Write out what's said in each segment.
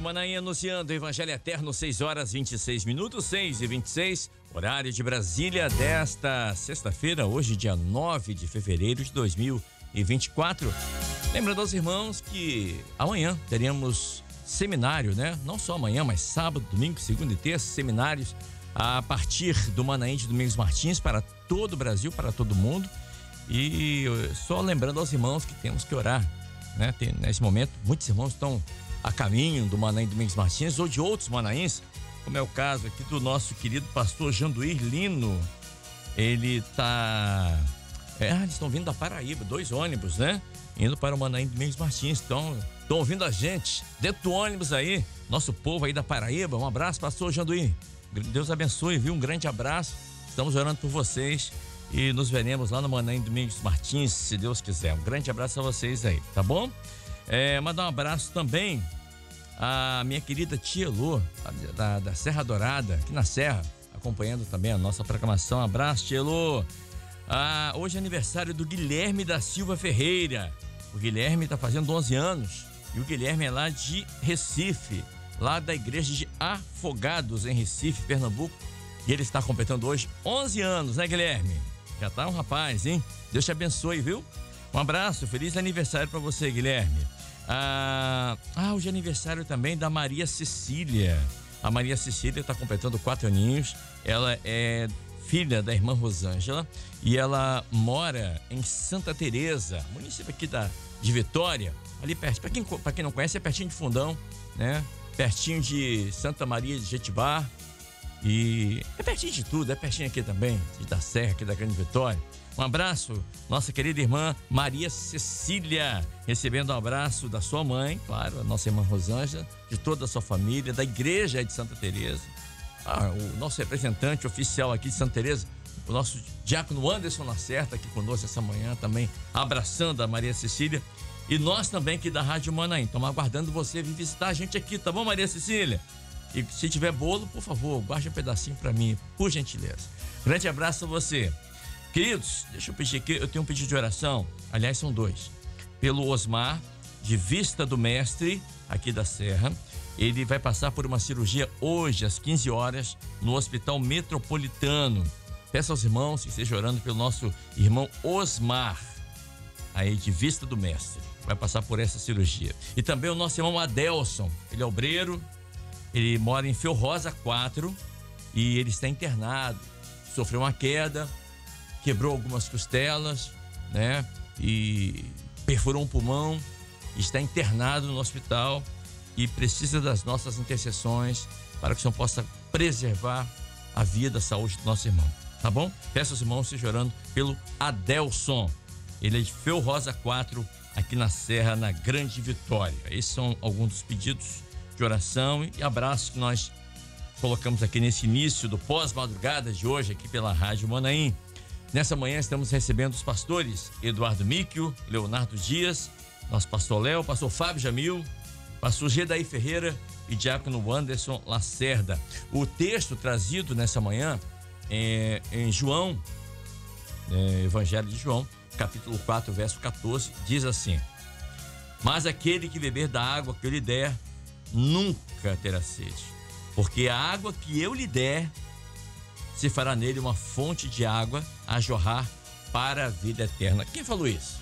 Manaim anunciando o Evangelho Eterno, 6h26, 6h26, horário de Brasília, desta sexta-feira, hoje, dia 9 de fevereiro de 2024. Lembrando aos irmãos que amanhã teremos seminário, né? Não só amanhã, mas sábado, domingo, segunda e terça, seminários a partir do Manaim de Domingos Martins para todo o Brasil, para todo mundo. E só lembrando aos irmãos que temos que orar, né? Nesse momento, muitos irmãos estão a caminho do Manaim Domingos Martins ou de outros Manaíns, como é o caso aqui do nosso querido pastor Janduir Lino. Ele tá... eles estão vindo da Paraíba, 2 ônibus, né? Indo para o Manaim Domingos Martins. Estão ouvindo a gente dentro do ônibus aí, nosso povo aí da Paraíba. Um abraço, pastor Janduir. Deus abençoe, viu? Um grande abraço. Estamos orando por vocês e nos veremos lá no Manaim Domingos Martins, se Deus quiser. Um grande abraço a vocês aí, tá bom? Mandar um abraço também à minha querida tia Elô, da Serra Dourada, aqui na Serra, acompanhando também a nossa programação. Um abraço, tia Elô. Hoje é aniversário do Guilherme da Silva Ferreira. O Guilherme está fazendo 11 anos e o Guilherme é lá de Recife, lá da igreja de Afogados, em Recife, Pernambuco. E ele está completando hoje 11 anos, né, Guilherme? Já tá um rapaz, hein? Deus te abençoe, viu? Um abraço, feliz aniversário para você, Guilherme. Hoje é aniversário também da Maria Cecília. A Maria Cecília está completando 4 aninhos. Ela é filha da irmã Rosângela e ela mora em Santa Teresa, município aqui de Vitória, ali perto. Para quem não conhece, é pertinho de Fundão, né? Pertinho de Santa Maria de Jetibá. E é pertinho de tudo, é pertinho aqui também, da Serra, aqui da Grande Vitória. Um abraço, nossa querida irmã Maria Cecília, recebendo um abraço da sua mãe, claro, a nossa irmã Rosângela, de toda a sua família, da igreja de Santa Teresa. O nosso representante oficial aqui de Santa Teresa, o nosso diácono Anderson Lacerda, aqui conosco essa manhã também, abraçando a Maria Cecília. E nós também aqui da Rádio Manaim, estamos aguardando você vir visitar a gente aqui, tá bom, Maria Cecília? E se tiver bolo, por favor, guarde um pedacinho para mim, por gentileza. Grande abraço a você. Queridos, deixa eu pedir aqui, eu tenho um pedido de oração, aliás são 2. Pelo Osmar, de Vista do Mestre, aqui da Serra. Ele vai passar por uma cirurgia hoje, às 15 horas, no Hospital Metropolitano. Peço aos irmãos que estejam orando pelo nosso irmão Osmar, aí de Vista do Mestre. Vai passar por essa cirurgia. E também o nosso irmão Adelson, ele é obreiro, ele mora em Feu Rosa 4 e ele está internado. Sofreu uma queda, quebrou algumas costelas, né? E perfurou um pulmão, está internado no hospital e precisa das nossas intercessões para que o Senhor possa preservar a vida, a saúde do nosso irmão, tá bom? Peço aos irmãos estejam orando pelo Adelson. Ele é de Feu Rosa 4, aqui na Serra, na Grande Vitória. Esses são alguns dos pedidos de oração e abraços que nós colocamos aqui nesse início do pós-madrugada de hoje, aqui pela Rádio Manaim. Nessa manhã estamos recebendo os pastores Eduardo Míquio, Leonardo Dias, nosso pastor Léo, pastor Fábio Jamil, pastor Gedaí Ferreira e diácono Anderson Lacerda. O texto trazido nessa manhã é em João, Evangelho de João, capítulo 4, verso 14, diz assim: mas aquele que beber da água que eu lhe der, nunca terá sede, porque a água que eu lhe der se fará nele uma fonte de água a jorrar para a vida eterna. Quem falou isso?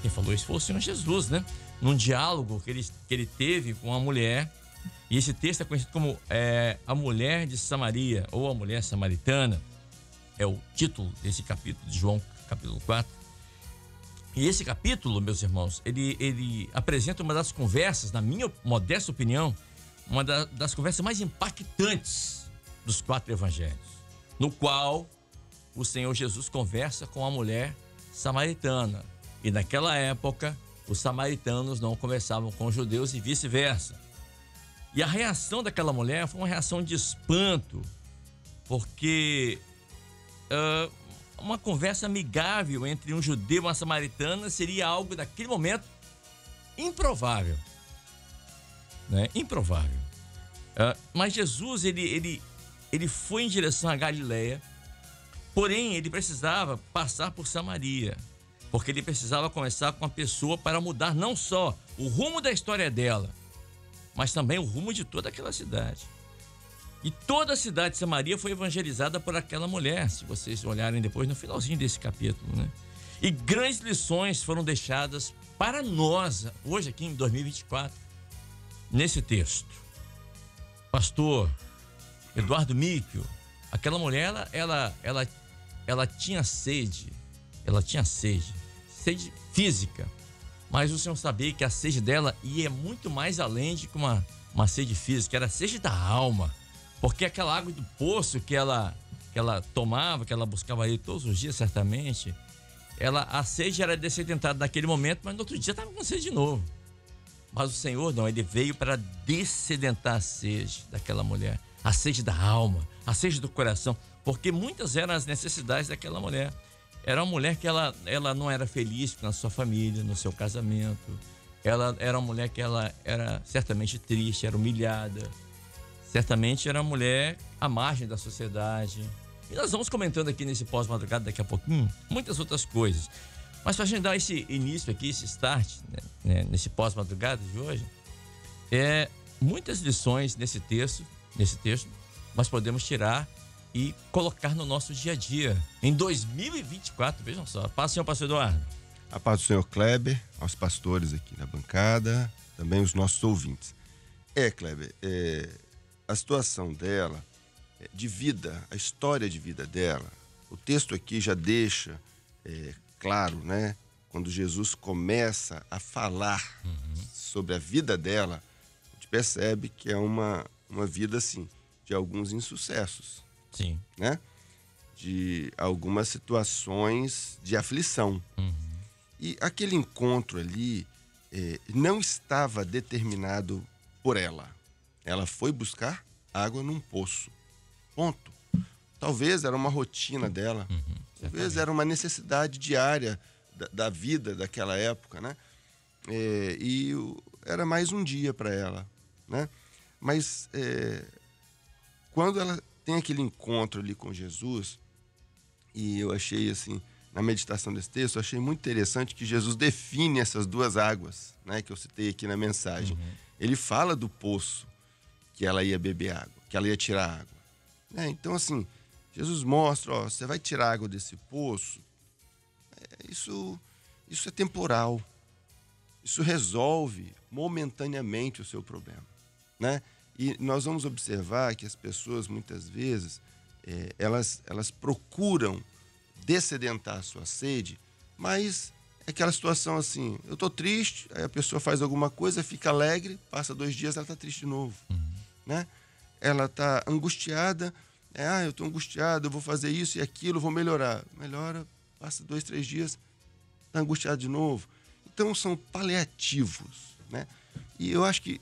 Quem falou isso foi o Senhor Jesus, né? Num diálogo que ele teve com uma mulher, e esse texto é conhecido como a mulher de Samaria, ou a mulher samaritana, é o título desse capítulo de João, capítulo 4. E esse capítulo, meus irmãos, ele apresenta uma das conversas, na minha modesta opinião, uma das conversas mais impactantes dos 4 evangelhos, no qual o Senhor Jesus conversa com a mulher samaritana. E naquela época, os samaritanos não conversavam com os judeus e vice-versa. E a reação daquela mulher foi uma reação de espanto, porque uma conversa amigável entre um judeu e uma samaritana seria algo, naquele momento, improvável. Né? Improvável. Mas Jesus, ele foi em direção a Galileia, porém, ele precisava passar por Samaria, porque ele precisava conversar com a pessoa para mudar não só o rumo da história dela, mas também o rumo de toda aquela cidade. E toda a cidade de Samaria foi evangelizada por aquela mulher, se vocês olharem depois no finalzinho desse capítulo, né? E grandes lições foram deixadas para nós, hoje aqui em 2024, nesse texto. Pastor Eduardo Míquio, aquela mulher, ela tinha sede física, mas o Senhor sabia que a sede dela ia muito mais além de uma sede física, era a sede da alma. Porque aquela água do poço que ela tomava, que ela buscava ali todos os dias, certamente, a sede era dessedentada naquele momento, mas no outro dia estava com sede de novo. Mas o Senhor não, ele veio para dessedentar a sede daquela mulher, a sede da alma, a sede do coração, porque muitas eram as necessidades daquela mulher. Era uma mulher que ela não era feliz na sua família, no seu casamento. Ela era uma mulher que ela era certamente triste, era humilhada. Certamente era uma mulher à margem da sociedade. E nós vamos comentando aqui nesse pós-madrugada daqui a pouquinho muitas outras coisas. Mas para a gente dar esse início aqui, esse start, né, nesse pós-madrugada de hoje, muitas lições nesse texto nós podemos tirar e colocar no nosso dia a dia. Em 2024, vejam só. Paz, senhor pastor Eduardo. A paz do senhor Kleber, aos pastores aqui na bancada, também os nossos ouvintes. Kleber, a situação dela, de vida, a história de vida dela, o texto aqui já deixa claro, né? Quando Jesus começa a falar sobre a vida dela, a gente percebe que é uma vida, assim, de alguns insucessos. Sim. Né? De algumas situações de aflição. E aquele encontro ali não estava determinado por ela. Ela foi buscar água num poço. Ponto. Talvez era uma rotina dela. Talvez era uma necessidade diária da vida daquela época, né? Era mais um dia para ela, né? Mas quando ela tem aquele encontro ali com Jesus, e eu achei assim, na meditação desse texto, eu achei muito interessante que Jesus define essas duas águas, né, que eu citei aqui na mensagem. Ele fala do poço que ela ia beber água, que ela ia tirar água. Então, assim, Jesus mostra, você vai tirar água desse poço, isso é temporal. Isso resolve momentaneamente o seu problema, né? E nós vamos observar que as pessoas, muitas vezes, elas procuram dessedentar a sua sede, mas é aquela situação assim, eu estou triste, aí a pessoa faz alguma coisa, fica alegre, passa 2 dias, ela está triste de novo. Né? Ela está angustiada, eu estou angustiado, eu vou fazer isso e aquilo, vou melhorar. Melhora, passa 2, 3 dias, está angustiado de novo. Então, são paliativos, né? E eu acho que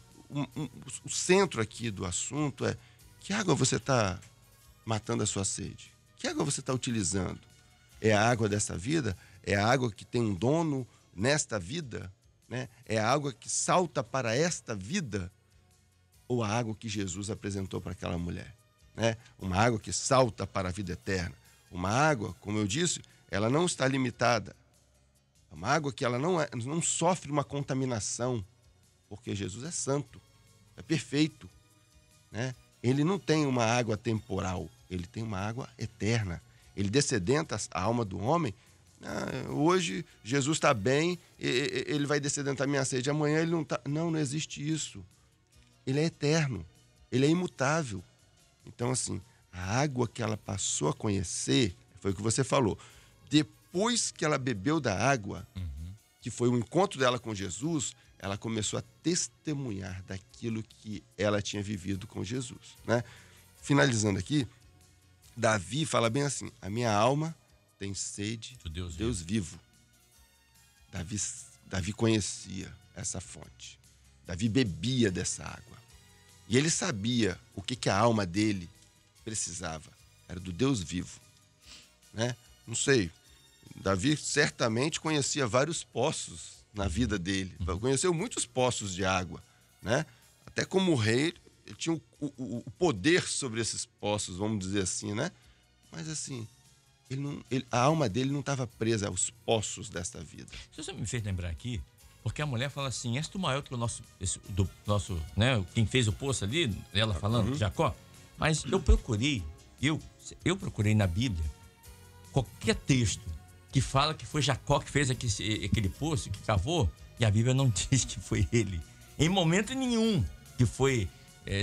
o centro aqui do assunto é: que água você está matando a sua sede? Que água você está utilizando? É a água dessa vida? É a água que tem um dono nesta vida? Né? É a água que salta para esta vida? Ou a água que Jesus apresentou para aquela mulher? Né? Uma água que salta para a vida eterna. Uma água, como eu disse, ela não está limitada. É uma água que ela não sofre uma contaminação, porque Jesus é santo, é perfeito. Né? Ele não tem uma água temporal, ele tem uma água eterna. Ele descedenta a alma do homem. Hoje Jesus está bem, ele vai descedentar minha sede, amanhã ele não está. Não existe isso. Ele é eterno, ele é imutável. Então, assim, a água que ela passou a conhecer, foi o que você falou, depois que ela bebeu da água, que foi o encontro dela com Jesus, ela começou a testemunhar daquilo que ela tinha vivido com Jesus. Né? Finalizando aqui, Davi fala bem assim: a minha alma tem sede de Deus vivo. Davi conhecia essa fonte. Davi bebia dessa água. E ele sabia o que a alma dele precisava. Era do Deus vivo. Né? Não sei, Davi certamente conhecia vários poços na vida dele. Conheceu muitos poços de água. Né? Até como rei, ele tinha o poder sobre esses poços, vamos dizer assim, né? Mas assim, a alma dele não estava presa aos poços desta vida. Você me fez lembrar aqui Porque a mulher fala assim: és tu maior que o nosso, do nosso, né? Quem fez o poço ali, ela falando, Jacó. Mas eu procurei na Bíblia qualquer texto que fala que foi Jacó que fez aquele poço, que cavou, e a Bíblia não diz que foi ele. Em momento nenhum que foi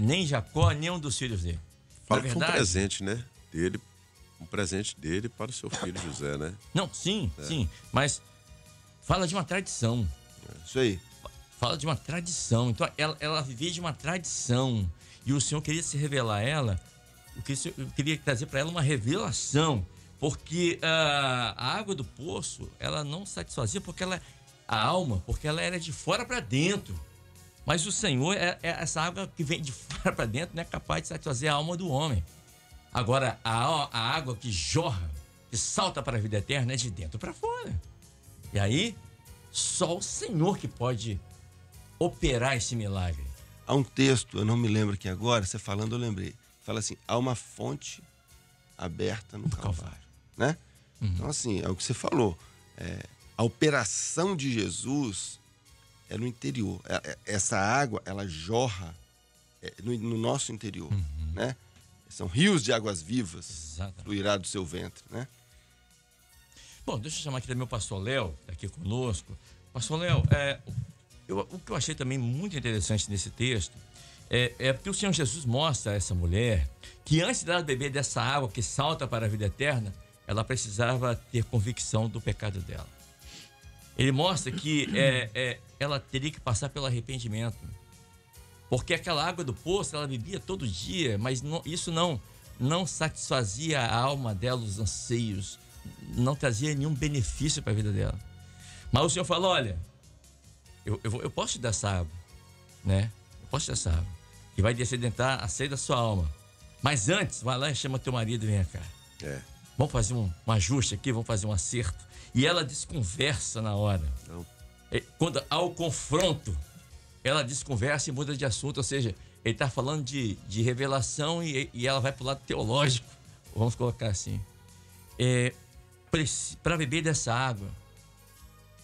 nem Jacó, nem um dos filhos dele. Fala que foi um presente, né? Um presente dele para o seu filho José, né? Não, sim, mas fala de uma tradição. Isso aí. Fala de uma tradição. Então, ela vivia de uma tradição. E o Senhor queria se revelar a ela. Eu queria trazer para ela uma revelação. Porque a água do poço, ela não satisfazia porque a alma, porque ela era de fora para dentro. Mas o Senhor, essa água que vem de fora para dentro, não é capaz de satisfazer a alma do homem. Agora, a água que jorra, que salta para a vida eterna, é de dentro para fora. E aí, só o Senhor que pode operar esse milagre. Há um texto, eu não me lembro aqui agora, você falando eu lembrei. Fala assim, há uma fonte aberta no Calvário. Né? Então, assim, é o que você falou. A operação de Jesus é no interior. Essa água, ela jorra no nosso interior, né? São rios de águas vivas, fluirá do seu ventre, né? Bom, deixa eu chamar aqui também o pastor Léo, tá aqui conosco. Pastor Léo, o que eu achei também muito interessante nesse texto é porque o Senhor Jesus mostra a essa mulher que antes dela beber dessa água que salta para a vida eterna, ela precisava ter convicção do pecado dela. Ele mostra que ela teria que passar pelo arrependimento. Porque aquela água do poço, ela bebia todo dia, mas isso não satisfazia a alma dela, os anseios, não trazia nenhum benefício para a vida dela. Mas o Senhor falou: olha, eu posso te dar essa água, né? Eu posso te dar essa água, que vai descedentar a sede da sua alma. Mas antes, vai lá e chama teu marido e vem cá. Vamos fazer um ajuste aqui, vamos fazer um acerto. E ela desconversa na hora. Quando há o confronto, ela desconversa e muda de assunto. Ou seja, ele está falando de revelação e ela vai para o lado teológico. Vamos colocar assim. Para beber dessa água,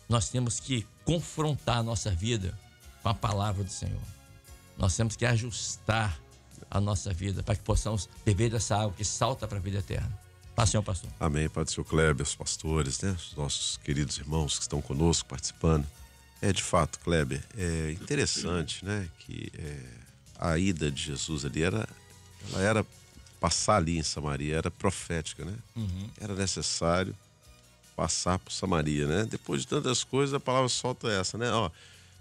nós temos que confrontar a nossa vida com a palavra do Senhor. Nós temos que ajustar a nossa vida para que possamos beber dessa água que salta para a vida eterna. Paz, Senhor pastor. Amém, Padre Seu Kleber, os pastores, né? Os nossos queridos irmãos que estão conosco participando. De fato, Kleber, é interessante, né? Que a ida de Jesus ali ela era passar ali em Samaria, era profética, né? Era necessário passar por Samaria, né? Depois de tantas coisas, a palavra solta essa, né?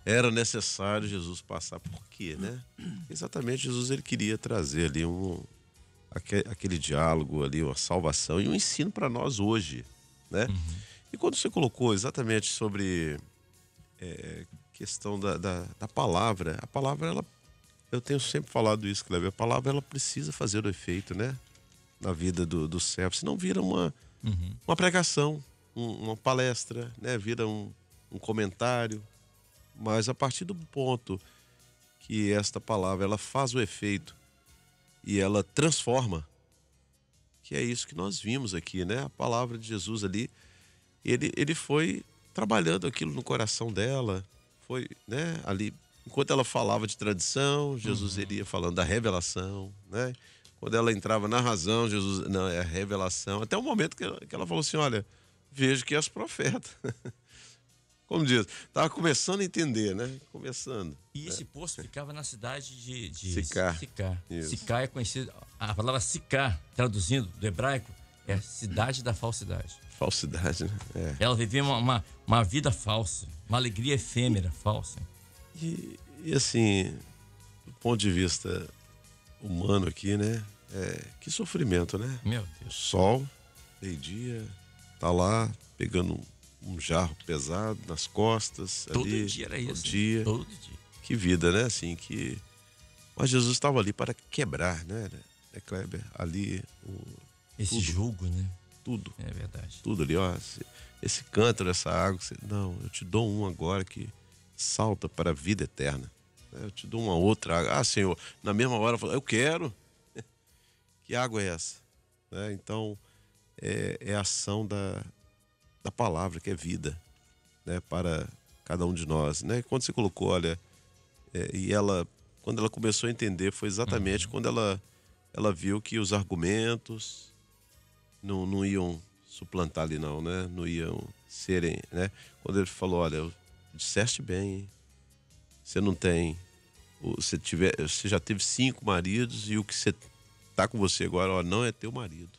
Era necessário Jesus passar. Por quê, né? Exatamente, Jesus ele queria trazer ali aquele diálogo ali, uma salvação e um ensino para nós hoje, né? E quando você colocou exatamente sobre questão da palavra, a palavra, eu tenho sempre falado isso, Cleber, a palavra ela precisa fazer o efeito, né? Na vida do servo, senão vira uma pregação, uma palestra, né? Vira um comentário, mas a partir do ponto que esta palavra ela faz o efeito e ela transforma, que é isso que nós vimos aqui, né? A palavra de Jesus ali, ele foi trabalhando aquilo no coração dela, foi, né? Ali, enquanto ela falava de tradição, Jesus iria falando da revelação, né? Quando ela entrava na razão, Jesus, não, é a revelação, até o momento que ela falou assim: olha, vejo que és profeta. Como diz, estava começando a entender, né? Começando. E esse poço ficava na cidade de Sicar. Sicar é conhecido, a palavra Sicar, traduzindo do hebraico, é cidade da falsidade. Falsidade, né? Ela vivia uma vida falsa, uma alegria efêmera, falsa. E assim, do ponto de vista humano aqui, né? Que sofrimento, né? Meu Deus. Sol, meio-dia, tá lá pegando um jarro pesado nas costas. Todo ali, dia era isso. Todo dia. Que vida, né? Assim, mas Jesus estava ali para quebrar, né, Kleber? Ali esse jugo, né? Tudo. É verdade. Tudo ali, ó. Esse cântaro, essa água. Não, eu te dou um agora que salta para a vida eterna. Eu te dou uma outra água. Ah, Senhor, na mesma hora eu falo, eu quero. Que água é essa? Então, é a ação da palavra, que é vida, né? Para cada um de nós, né? Quando você colocou, olha, e quando ela começou a entender, foi exatamente quando ela viu que os argumentos não iam suplantar ali não, né? Não iam serem, né? Quando ele falou, olha, disseste bem, hein? Você não tem, você já teve 5 maridos e o que você tá com você agora, ó, não é teu marido,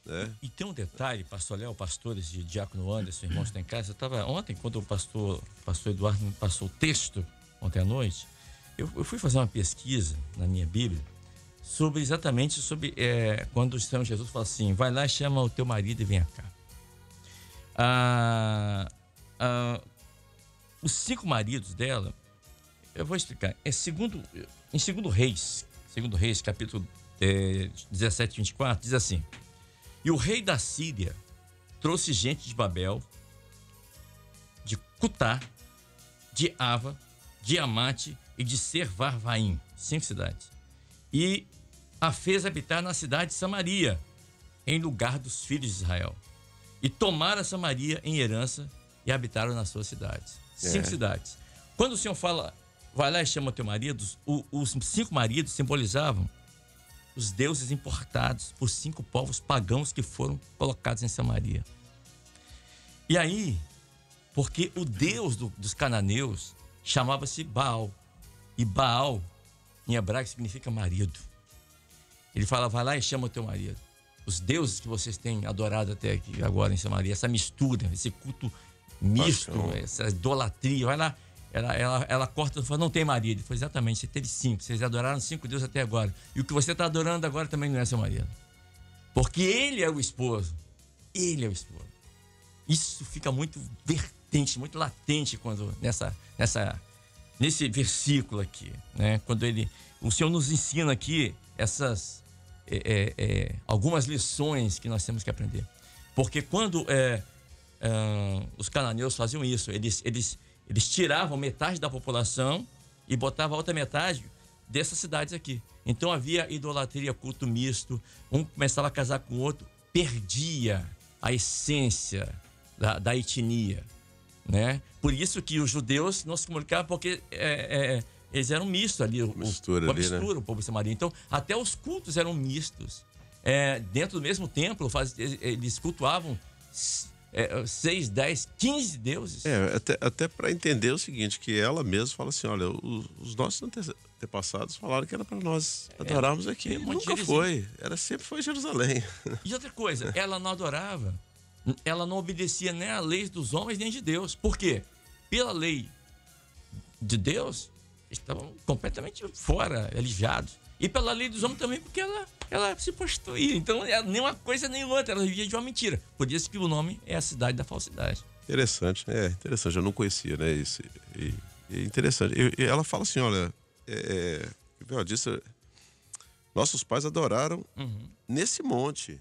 né? E tem um detalhe, pastor Léo, pastores de Diácono Anderson, irmãos que estão em casa, eu estava ontem, quando o pastor Eduardo me passou o texto, ontem à noite, eu fui fazer uma pesquisa na minha Bíblia, exatamente sobre quando o Senhor Jesus fala assim, vai lá e chama o teu marido e venha cá. Os 5 maridos dela, eu vou explicar, em 2 Reis, capítulo 17, 24, diz assim, e o rei da Síria trouxe gente de Babel, de Cutá, de Ava, de Amate e de Servarvaim, 5 cidades, e a fez habitar na cidade de Samaria, em lugar dos filhos de Israel. E tomaram Samaria em herança e habitaram nas suas cidades. 5 cidades. Quando o Senhor fala, vai lá e chama teu marido, os 5 maridos simbolizavam os deuses importados por 5 povos pagãos que foram colocados em Samaria. E aí, porque o deus dos cananeus chamava-se Baal. E Baal, em hebraico, significa marido. Ele fala, vai lá e chama o teu marido. Os deuses que vocês têm adorado até aqui agora em Samaria, essa mistura, esse culto misto, essa idolatria, vai lá. Ela corta e fala, não tem marido. Ele falou, exatamente, você teve 5, vocês adoraram 5 deuses até agora. E o que você está adorando agora também não é seu marido. Porque ele é o esposo. Ele é o esposo. Isso fica muito vertente, muito latente quando nesse versículo aqui, né? Quando o Senhor nos ensina aqui essas algumas lições que nós temos que aprender. Porque quando os cananeus faziam isso, eles tiravam metade da população e botavam a outra metade dessas cidades aqui. Então havia idolatria, culto misto, um começava a casar com o outro, perdia a essência da etnia, né? Por isso que os judeus não se comunicavam, porque eles eram mistos ali, mistura, né? O povo de Samaria. Então até os cultos eram mistos. Dentro do mesmo templo, eles cultuavam 6, 10, 15 deuses. Até para entender o seguinte, que ela mesma fala assim, olha, os nossos antepassados falaram que era para nós adorarmos aqui. Nunca foi. Sempre foi Jerusalém. E outra coisa, ela não adorava, ela não obedecia nem à lei dos homens nem de Deus. Por quê? Pela lei de Deus, estavam completamente fora, alijados. E pela lei dos homens também, porque ela se prostituía. Então, nem uma coisa nem outra, ela vivia de uma mentira. Por isso que o nome é a cidade da falsidade. Interessante, interessante. Eu não conhecia, né? Isso. E interessante. E ela fala assim, olha, ela disse, nossos pais adoraram nesse monte.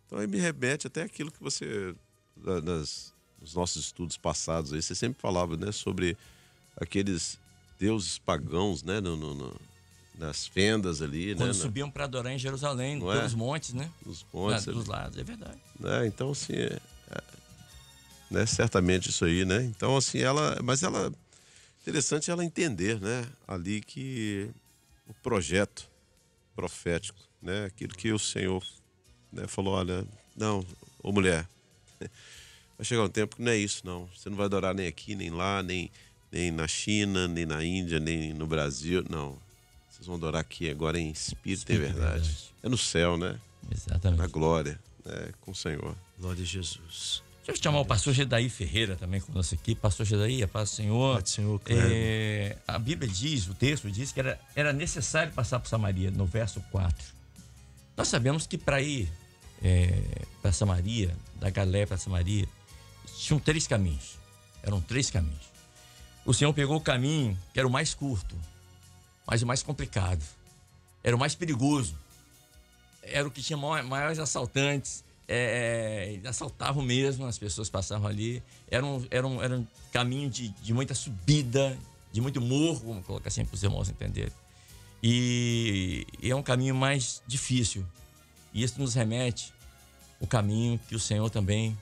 Então, aí me remete até aquilo que você, nos nossos estudos passados, aí, você sempre falava, né? Sobre aqueles deuses pagãos, né? Nas fendas ali, quando subiam para adorar em Jerusalém, pelos montes, né? Os montes. Dos lados, é verdade. Então, assim, né? Certamente isso aí, né? Então, assim, interessante ela entender, né? Ali que o projeto profético, né? Aquilo que o Senhor, né, falou, olha, não, ô mulher, vai chegar um tempo que não é isso, não. Você não vai adorar nem aqui, nem lá, nem na China, nem na Índia, nem no Brasil, não. Vocês vão adorar aqui agora em espírito e verdade. É no céu, né? Exatamente. Na glória, né? Com o Senhor. Glória a Jesus. Deixa eu chamar o pastor Gedaí Ferreira também conosco aqui. Pastor Gedaí, a paz do Senhor. Paz do Senhor, claro. A Bíblia diz, o texto diz que era necessário passar por Samaria, no verso 4. Nós sabemos que para ir para Samaria, da Galileia para Samaria, tinham 3 caminhos. Eram 3 caminhos. O Senhor pegou o caminho que era o mais curto, mas o mais complicado. Era o mais perigoso. Era o que tinha maiores assaltantes. Assaltavam mesmo, as pessoas passavam ali. Era um caminho de muita subida, de muito morro, vamos colocar assim para os irmãos entenderem. E é um caminho mais difícil. E isso nos remete o caminho que o Senhor também,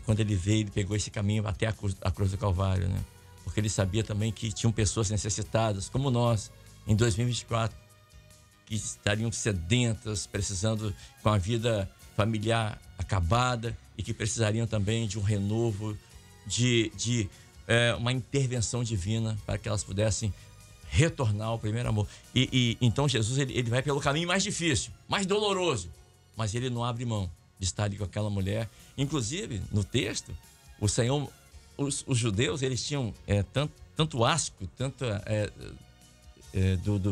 quando ele veio, ele pegou esse caminho até a cruz do Calvário, né? porque ele sabia também que tinham pessoas necessitadas, como nós, em 2024, que estariam sedentas, precisando, com a vida familiar acabada, e que precisariam também de um renovo, de uma intervenção divina para que elas pudessem retornar ao primeiro amor. Então Jesus ele vai pelo caminho mais difícil, mais doloroso, mas ele não abre mão de estar ali com aquela mulher. Inclusive, no texto, o Senhor, os judeus, eles tinham tanto asco,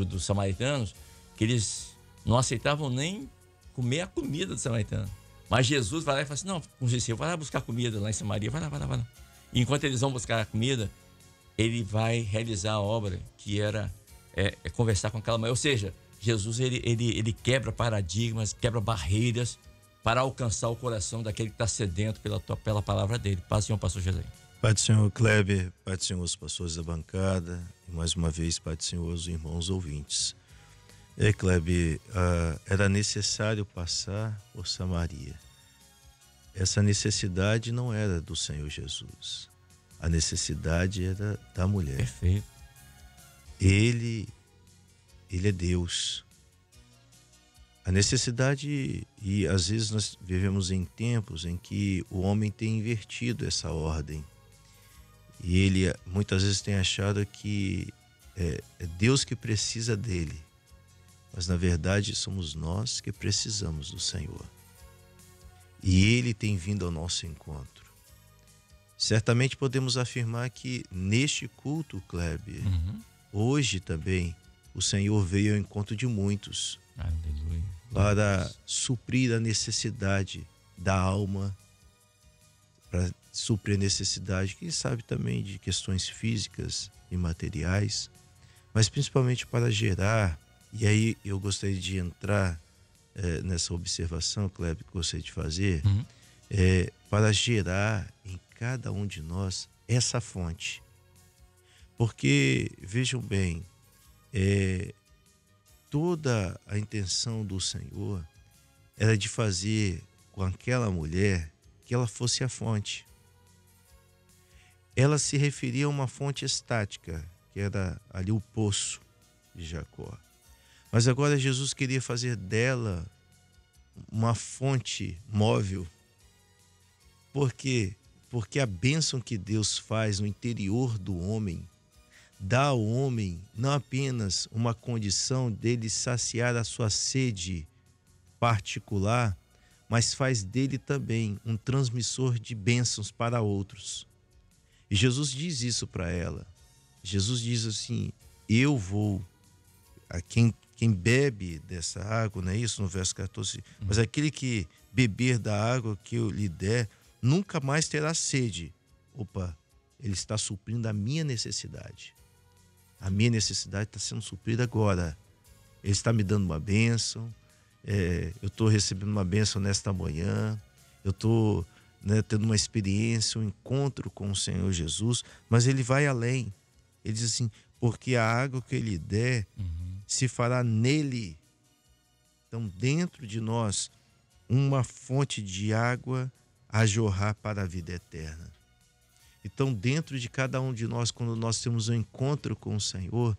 dos samaritanos, que eles não aceitavam nem comer a comida do samaritano. Mas Jesus vai lá e fala assim: não, com os discípulos, vai lá buscar comida lá em Samaria, vai lá. E enquanto eles vão buscar a comida, ele vai realizar a obra que era conversar com aquela mulher. Ou seja, Jesus ele quebra paradigmas, quebra barreiras para alcançar o coração daquele que está sedento pela palavra dele. Paz do Senhor, pastor José. Pai do Senhor Kleber, Pai do Senhor os pastores da bancada, e mais uma vez, Pai do Senhor os irmãos ouvintes. Kleber, era necessário passar por Samaria. Essa necessidade não era do Senhor Jesus. A necessidade era da mulher. Perfeito. Ele é Deus. A necessidade, e às vezes nós vivemos em tempos em que o homem tem invertido essa ordem. E ele muitas vezes tem achado que é Deus que precisa dele. Mas na verdade somos nós que precisamos do Senhor. E ele tem vindo ao nosso encontro. Certamente podemos afirmar que neste culto, Kleber, hoje também o Senhor veio ao encontro de muitos. Aleluia. Para suprir a necessidade da alma, para suprir a necessidade, quem sabe também de questões físicas e materiais, mas principalmente para gerar. E aí eu gostaria de entrar nessa observação, Kleber, que gostaria de fazer, para gerar em cada um de nós essa fonte. Porque, vejam bem, toda a intenção do Senhor era de fazer com aquela mulher que ela fosse a fonte. Ela se referia a uma fonte estática, que era ali o poço de Jacó. Mas agora Jesus queria fazer dela uma fonte móvel. Por quê? Porque a bênção que Deus faz no interior do homem dá ao homem não apenas uma condição dele saciar a sua sede particular, mas faz dele também um transmissor de bênçãos para outros. E Jesus diz isso para ela. Jesus diz assim: eu vou a quem bebe dessa água, não é isso? No verso 14, mas aquele que beber da água que eu lhe der, nunca mais terá sede. Opa, ele está suprindo a minha necessidade. A minha necessidade está sendo suprida agora. Ele está me dando uma bênção. Eu estou recebendo uma bênção nesta manhã. Eu estou tendo uma experiência, um encontro com o Senhor Jesus. Mas ele vai além. Ele diz assim: porque a água que ele der se fará nele. Então, dentro de nós, uma fonte de água a jorrar para a vida eterna. Então, dentro de cada um de nós, quando nós temos um encontro com o Senhor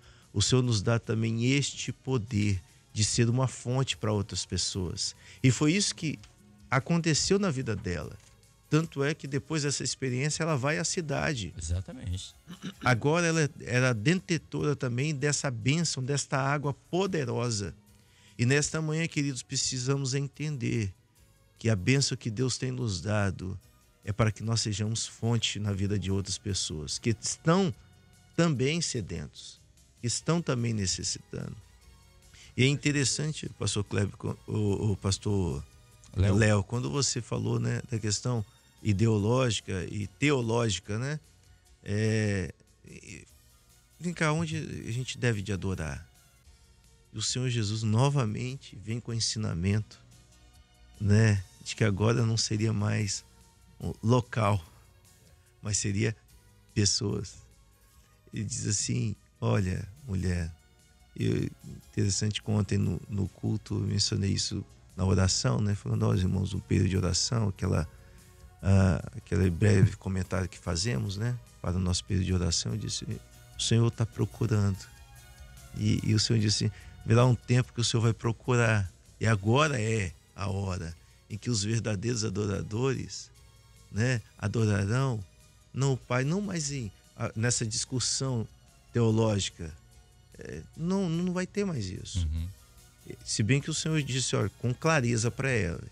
nos dá também este poder de ser uma fonte para outras pessoas. E foi isso que aconteceu na vida dela. Tanto é que depois dessa experiência ela vai à cidade. Exatamente. Agora ela era detentora também dessa bênção, desta água poderosa. E nesta manhã, queridos, precisamos entender que a bênção que Deus tem nos dado é para que nós sejamos fonte na vida de outras pessoas que estão também sedentos, que estão também necessitando. E é interessante, pastor Kleber, o pastor Léo, quando você falou, da questão ideológica e teológica, vem cá, onde a gente deve de adorar? E o Senhor Jesus novamente vem com o ensinamento, de que agora não seria mais um local, mas seria pessoas. Ele diz assim: olha, mulher, interessante que ontem no culto eu mencionei isso na oração, falando: nós, irmãos, um período de oração, aquela aquele breve comentário que fazemos, né, para o nosso período de oração, eu disse: o Senhor está procurando. E o Senhor disse: virá um tempo que o Senhor vai procurar. E agora é a hora em que os verdadeiros adoradores, né, adorarão, não o Pai, não mais nessa discussão teológica. Não vai ter mais isso. Se bem que o Senhor disse, olha, com clareza para ela,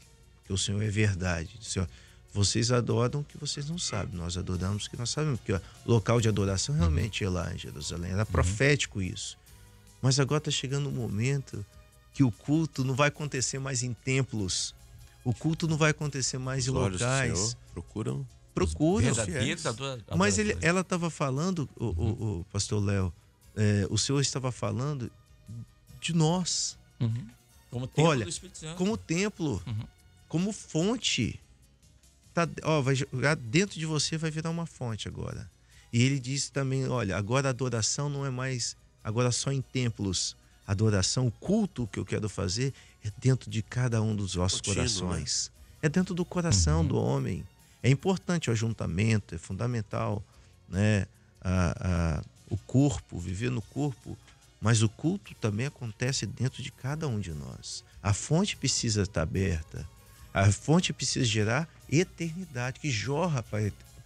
que o Senhor é verdade. Disse, ó, vocês adoram o que vocês não sabem, nós adoramos o que nós sabemos, porque o local de adoração realmente é lá em Jerusalém, era profético isso. Mas agora está chegando um momento que o culto não vai acontecer mais em templos, o culto não vai acontecer mais em locais. Procuram. Mas ela estava falando, o pastor Léo, o Senhor estava falando de nós. Como templo do Espírito Santo. Como templo, como fonte. Vai jogar dentro de você, vai virar uma fonte agora. E ele disse também, olha, agora a adoração não é mais agora só em templos. A adoração, o culto que eu quero fazer é dentro de cada um dos vossos corações. Né? É dentro do coração do homem. É importante o ajuntamento, é fundamental, né? O corpo, viver no corpo, mas o culto também acontece dentro de cada um de nós. A fonte precisa estar aberta, a fonte precisa gerar eternidade, que jorra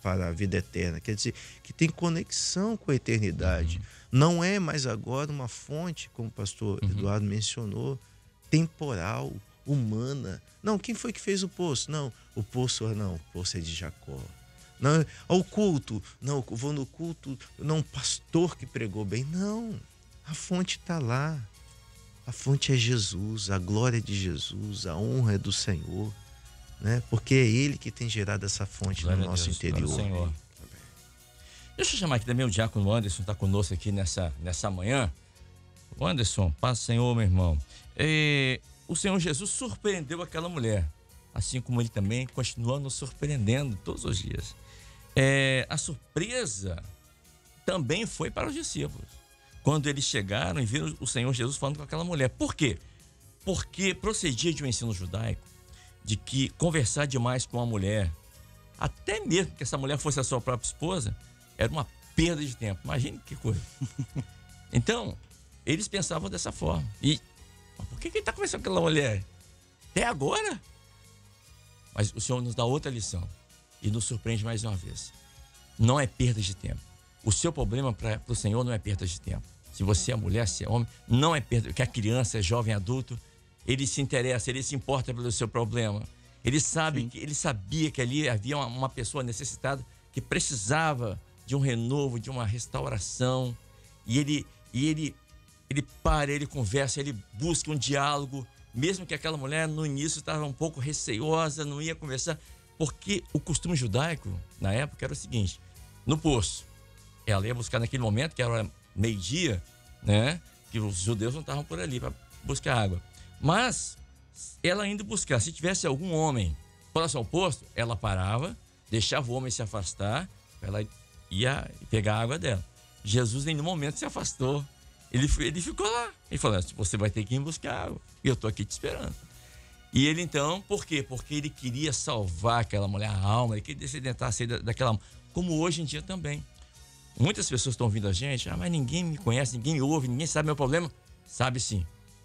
para a vida eterna, quer dizer, que tem conexão com a eternidade. Não é mais agora uma fonte, como o pastor Eduardo mencionou, temporal, humana. Não, quem foi que fez o poço? Não, o poço é de Jacó. Não, o culto, não, eu vou no culto, não, um pastor que pregou bem. Não, a fonte está lá. A fonte é Jesus, a glória é de Jesus, a honra é do Senhor, né? Porque é Ele que tem gerado essa fonte no nosso interior. Deixa eu chamar aqui também o diácono Anderson, está conosco aqui nessa manhã. O Anderson, paz do Senhor, meu irmão. O Senhor Jesus surpreendeu aquela mulher, assim como Ele também continua nos surpreendendo todos os dias. A surpresa também foi para os discípulos, quando eles chegaram e viram o Senhor Jesus falando com aquela mulher. Por quê? Porque procedia de um ensino judaico de que conversar demais com uma mulher, até mesmo que essa mulher fosse a sua própria esposa, era uma perda de tempo. Imagine que coisa. Então, eles pensavam dessa forma. Mas por que ele está conversando com aquela mulher? Até agora? Mas o Senhor nos dá outra lição e nos surpreende mais uma vez. Não é perda de tempo. O seu problema para o Senhor não é perda de tempo. Se você é mulher, se é homem, não é perda. Que a criança, é jovem, adulto, ele se interessa, ele se importa pelo seu problema. Ele sabia que ali havia uma pessoa necessitada que precisava de um renovo, de uma restauração. E ele conversa, ele busca um diálogo, mesmo que aquela mulher no início estava um pouco receosa, não ia conversar, porque o costume judaico na época era o seguinte: no poço, ela ia buscar naquele momento, que era meio-dia, né, que os judeus não estavam por ali para buscar água, mas ela indo buscar, se tivesse algum homem próximo ao poço, ela parava, deixava o homem se afastar, ela ia pegar a água dela. Jesus em nenhum momento se afastou. Ele ficou lá. Ele falou: você vai ter que ir buscar água. E eu estou aqui te esperando. E ele então, por quê? Porque ele queria salvar aquela mulher, a alma, ele queria descedentar, sair daquela alma. Como hoje em dia também. Muitas pessoas estão ouvindo a gente, mas ninguém me conhece, ninguém me ouve, ninguém sabe meu problema. Sabe sim.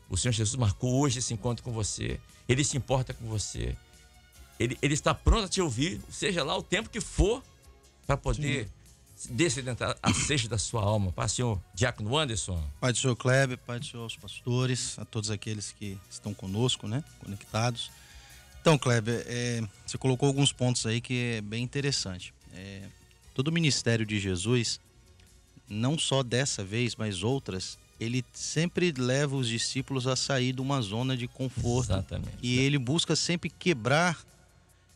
O Senhor Jesus marcou hoje esse encontro com você. Ele se importa com você. Ele está pronto a te ouvir, seja lá o tempo que for, para poder descedentar a sede da sua alma. Pai, Senhor Diácono Anderson. Pai do Senhor Kleber, Pai do Senhor aos pastores, a todos aqueles que estão conosco, né, conectados. Então, Kleber, você colocou alguns pontos aí que é bem interessante. Todo o ministério de Jesus, não só dessa vez, mas outras, ele sempre leva os discípulos a sair de uma zona de conforto. Exatamente. E ele busca sempre quebrar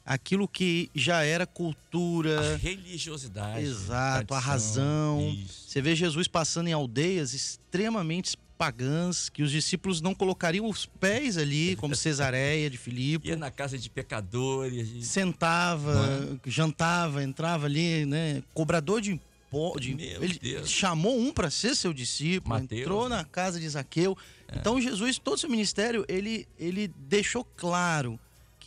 aquilo que já era cultura, a religiosidade, exato, a razão. Isso. Você vê Jesus passando em aldeias extremamente pagãs, que os discípulos não colocariam os pés ali, como Cesareia de Filipe. Ia na casa de pecadores. Sentava, jantava, entrava ali, né? Cobrador de impostos. Ele chamou um para ser seu discípulo, Mateus, entrou na casa de Zaqueu. Então Jesus, todo o seu ministério, ele deixou claro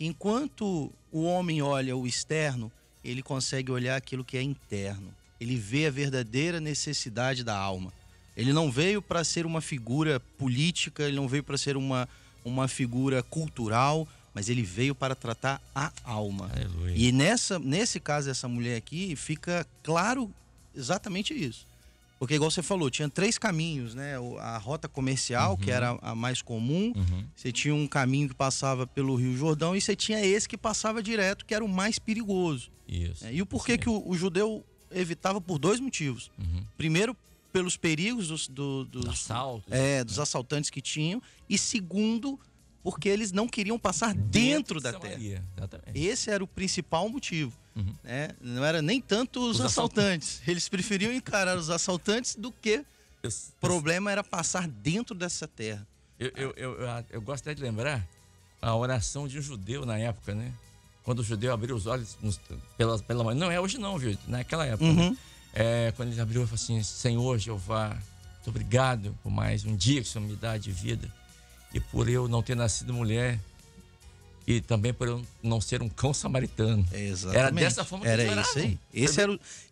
que enquanto o homem olha o externo, ele consegue olhar aquilo que é interno. Ele vê a verdadeira necessidade da alma. Ele não veio para ser uma figura política, ele não veio para ser uma figura cultural, mas ele veio para tratar a alma. Aleluia. E nesse caso dessa mulher aqui, fica claro exatamente isso. Porque, igual você falou, tinha 3 caminhos, né? A rota comercial, que era a mais comum. Você tinha um caminho que passava pelo Rio Jordão e você tinha esse que passava direto, que era o mais perigoso. Isso. E o porquê que o judeu evitava por 2 motivos. Primeiro, pelos perigos dos assaltos. Dos assaltantes que tinham. E segundo, porque eles não queriam passar dentro da terra. Exatamente. Esse era o principal motivo. Né? Não era nem tanto os assaltantes. Eles preferiam encarar os assaltantes do que o problema era passar dentro dessa terra. Eu gosto até de lembrar a oração de um judeu na época, né? Quando o judeu abriu os olhos pela manhã. Não é hoje não, viu? Naquela época. Né? Quando ele abriu, ele falou assim: Senhor Jeová, muito obrigado por mais um dia que o Senhor me dá de vida. E por eu não ter nascido mulher. E também por eu não ser um cão samaritano. Exatamente. Era dessa forma que era isso aí.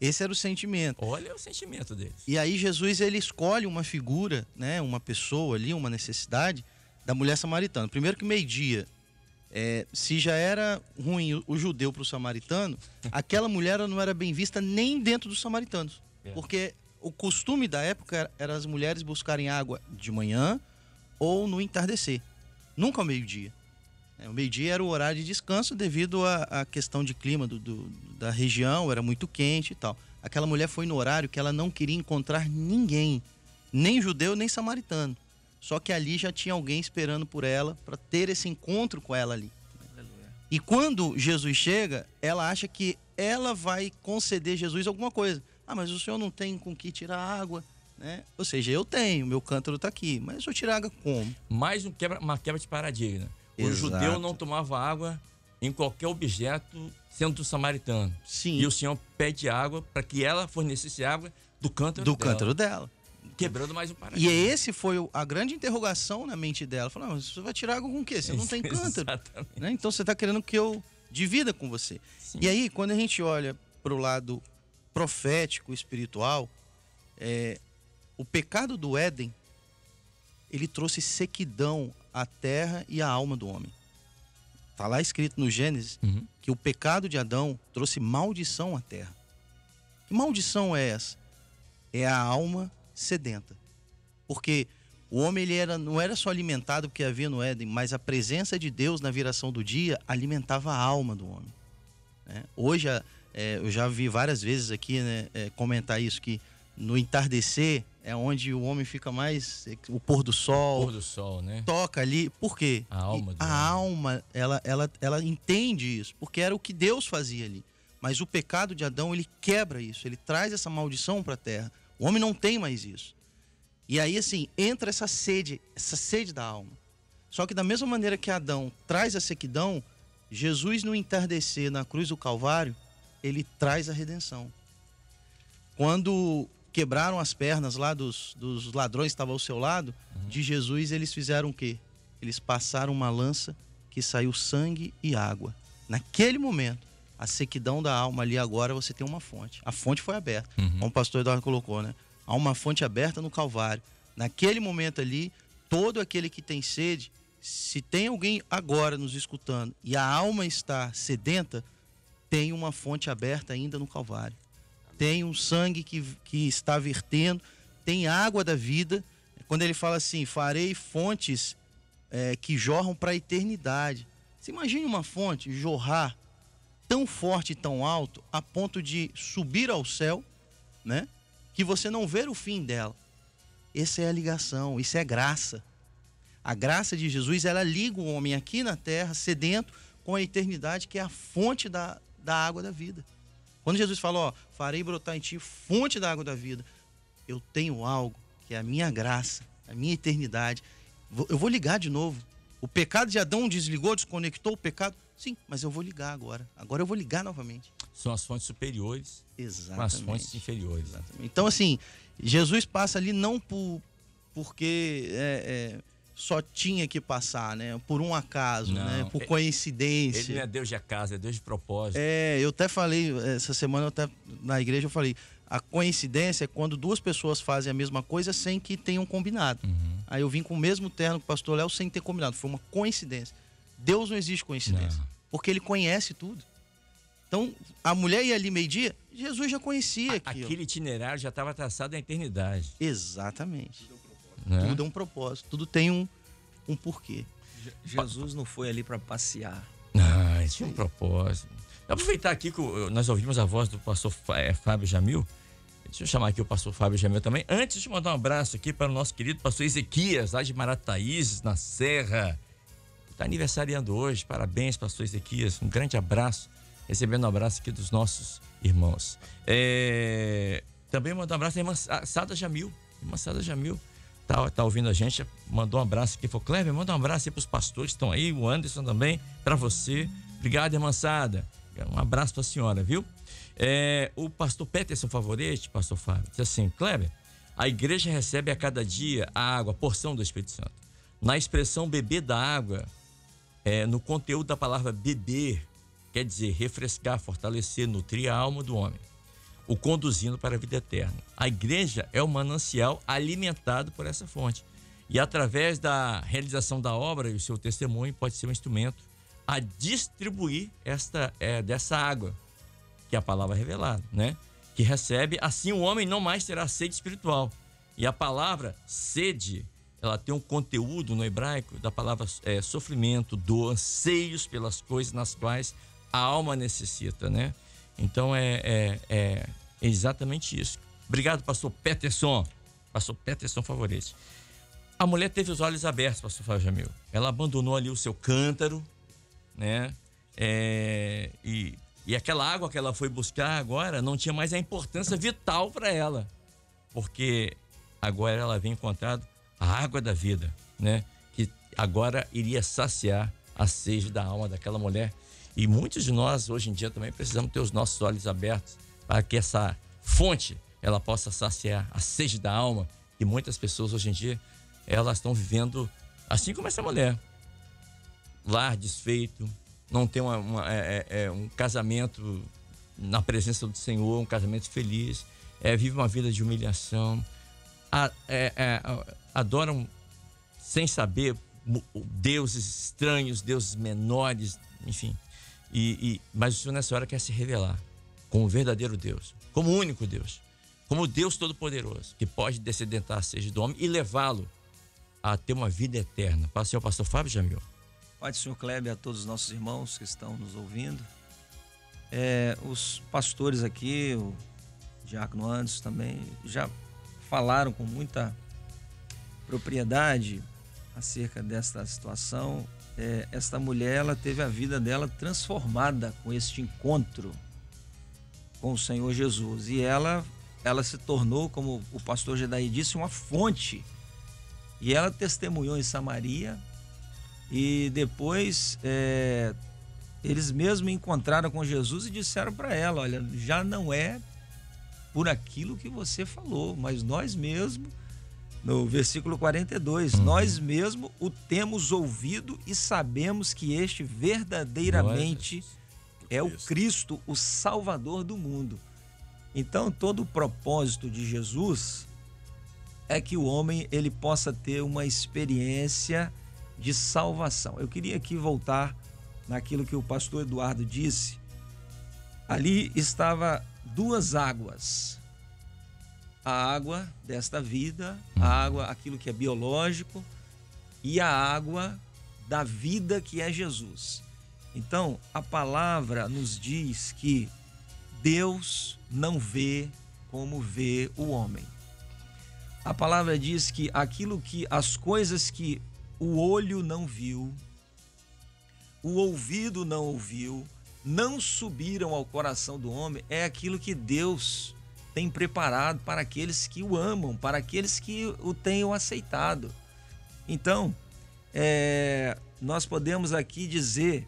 Esse era o sentimento. Olha o sentimento deles. E aí Jesus, ele escolhe uma figura, né, uma pessoa ali, uma necessidade da mulher samaritana. Primeiro que meio-dia, se já era ruim o judeu para o samaritano, aquela mulher não era bem vista nem dentro dos samaritanos. Porque o costume da época era as mulheres buscarem água de manhã ou no entardecer. Nunca ao meio-dia. O meio-dia era o horário de descanso devido à questão de clima da região, era muito quente e tal. Aquela mulher foi no horário que ela não queria encontrar ninguém, nem judeu, nem samaritano. Só que ali já tinha alguém esperando por ela para ter esse encontro com ela ali. E quando Jesus chega, ela acha que ela vai conceder Jesus alguma coisa. Mas o senhor não tem com que tirar água, né? Ou seja, eu tenho, meu cântaro está aqui, mas eu tirar água como? Mais uma quebra de paradigma. O judeu não tomava água em qualquer objeto sendo do samaritano. Sim. E o Senhor pede água para que ela fornecesse água do cântaro dela. Quebrando mais um paradigma. E esse foi a grande interrogação na mente dela. Falou: mas você vai tirar água com o quê? Você não tem cântaro. Exatamente. Né? Então você está querendo que eu divida com você. Sim. E aí, quando a gente olha para o lado profético, espiritual, o pecado do Éden, ele trouxe sequidão à terra e à alma do homem. Está lá escrito no Gênesis que o pecado de Adão trouxe maldição à terra. Que maldição é essa? É a alma sedenta. Porque o homem não era só alimentado porque havia no Éden, mas a presença de Deus na viração do dia alimentava a alma do homem. Hoje, eu já vi várias vezes aqui, né, comentar isso, que no entardecer é onde o homem fica mais... O pôr do sol. O pôr do sol, né? Toca ali. Por quê? A alma. Alma, ela entende isso. Porque era o que Deus fazia ali. Mas o pecado de Adão, ele quebra isso. Ele traz essa maldição para a terra. O homem não tem mais isso. E aí, assim, entra essa sede da alma. Só que da mesma maneira que Adão traz a sequidão, Jesus, no entardecer, na cruz do Calvário, ele traz a redenção. Quando quebraram as pernas lá dos ladrões que estavam ao seu lado, de Jesus, eles fizeram o quê? Eles passaram uma lança que saiu sangue e água. Naquele momento, a sequidão da alma ali, agora você tem uma fonte. A fonte foi aberta, como o pastor Eduardo colocou, né? Há uma fonte aberta no Calvário. Naquele momento ali, todo aquele que tem sede, se tem alguém agora nos escutando e a alma está sedenta, tem uma fonte aberta ainda no Calvário. Tem um sangue que está vertendo, tem água da vida. Quando ele fala assim, farei fontes que jorram para a eternidade. Você imagine uma fonte jorrar tão forte e tão alto, a ponto de subir ao céu, né? Que você não vê o fim dela. Essa é a ligação, isso é graça. A graça de Jesus, ela liga o homem aqui na terra, sedento, com a eternidade, que é a fonte da água da vida. Quando Jesus falou, farei brotar em ti fonte da água da vida, eu tenho algo que é a minha graça, a minha eternidade. Eu vou ligar de novo. O pecado de Adão desligou, desconectou o pecado. Sim, mas eu vou ligar agora. Agora eu vou ligar novamente. São as fontes superiores. Exatamente. Com as fontes inferiores. Exatamente. Então, assim, Jesus passa ali não porque só tinha que passar, né? Por um acaso, Não, né? Por coincidência. Ele não é Deus de acaso, é Deus de propósito. Eu até falei, essa semana na igreja eu falei, a coincidência é quando duas pessoas fazem a mesma coisa sem que tenham combinado. Aí eu vim com o mesmo terno que o pastor Léo sem ter combinado. Foi uma coincidência. Deus não existe coincidência, porque ele conhece tudo. Então, a mulher ia ali meio-dia, Jesus já conhecia aquilo. Aquele itinerário já estava traçado na eternidade. Exatamente. Né? Tudo é um propósito, tudo tem um porquê. Jesus não foi ali para passear. Isso é um propósito. Aproveitar aqui que nós ouvimos a voz do pastor Fábio Jamil. Deixa eu chamar aqui o pastor Fábio Jamil também. Antes de mandar um abraço aqui para o nosso querido pastor Ezequias, lá de Marataízes, na Serra. Está aniversariando hoje. Parabéns, pastor Ezequias. Um grande abraço. Recebendo um abraço aqui dos nossos irmãos. Também mandar um abraço à irmã Sada Jamil. Irmã Sada Jamil tá ouvindo a gente. Mandou um abraço aqui. Falou, Cleber, manda um abraço aí para os pastores que estão aí. O Anderson também, para você. Obrigado, irmã Sada. Um abraço para a senhora, viu? O pastor Peterson Favorete, pastor Fábio, diz assim, Cleber, a igreja recebe a cada dia a água, a porção do Espírito Santo. Na expressão beber da água, no conteúdo da palavra beber, quer dizer refrescar, fortalecer, nutrir a alma do homem, o conduzindo para a vida eterna. A igreja é o manancial alimentado por essa fonte. E através da realização da obra e o seu testemunho pode ser um instrumento a distribuir dessa água, que é a palavra revelada, né? Que recebe, assim o homem não mais terá sede espiritual. E a palavra sede, ela tem um conteúdo no hebraico da palavra sofrimento, dor, anseios pelas coisas nas quais a alma necessita, né? Então é exatamente isso. Obrigado, pastor Peterson. Pastor Peterson Favorece. A mulher teve os olhos abertos, pastor Fábio Jamil. Ela abandonou ali o seu cântaro, né? E aquela água que ela foi buscar agora não tinha mais a importância vital para ela, porque agora ela vem encontrando a água da vida, né? Que agora iria saciar a sede da alma daquela mulher. E muitos de nós hoje em dia também precisamos ter os nossos olhos abertos para que essa fonte ela possa saciar a sede da alma. E muitas pessoas hoje em dia elas estão vivendo assim como essa mulher, lar desfeito, não tem um casamento na presença do Senhor, um casamento feliz, vive uma vida de humilhação, adoram sem saber deuses estranhos, deuses menores, enfim. Mas o Senhor nessa hora quer se revelar como o verdadeiro Deus, como o único Deus, como o Deus Todo-Poderoso, que pode descedentar a sede do homem e levá-lo a ter uma vida eterna. Para o senhor pastor Fábio Jamil. Pai do Senhor Cleber, a todos os nossos irmãos que estão nos ouvindo. Os pastores aqui, o diácono Anderson também, já falaram com muita propriedade acerca desta situação. Esta mulher, ela teve a vida dela transformada com este encontro com o Senhor Jesus. E ela se tornou, como o pastor Gedaí disse, uma fonte. E ela testemunhou em Samaria. E depois eles mesmos encontraram com Jesus e disseram para ela, olha, já não é por aquilo que você falou, mas nós mesmos, no versículo 42, nós mesmos o temos ouvido e sabemos que este verdadeiramente é o Cristo, o Salvador do mundo. Então todo o propósito de Jesus é que o homem ele possa ter uma experiência de salvação. Eu queria aqui voltar naquilo que o pastor Eduardo disse. Ali estava duas águas. A água desta vida, a água, aquilo que é biológico, e a água da vida que é Jesus. Então, a palavra nos diz que Deus não vê como vê o homem. A palavra diz que as coisas que o olho não viu, o ouvido não ouviu, não subiram ao coração do homem, é aquilo que Deus tem preparado para aqueles que o amam, para aqueles que o tenham aceitado. Então, nós podemos aqui dizer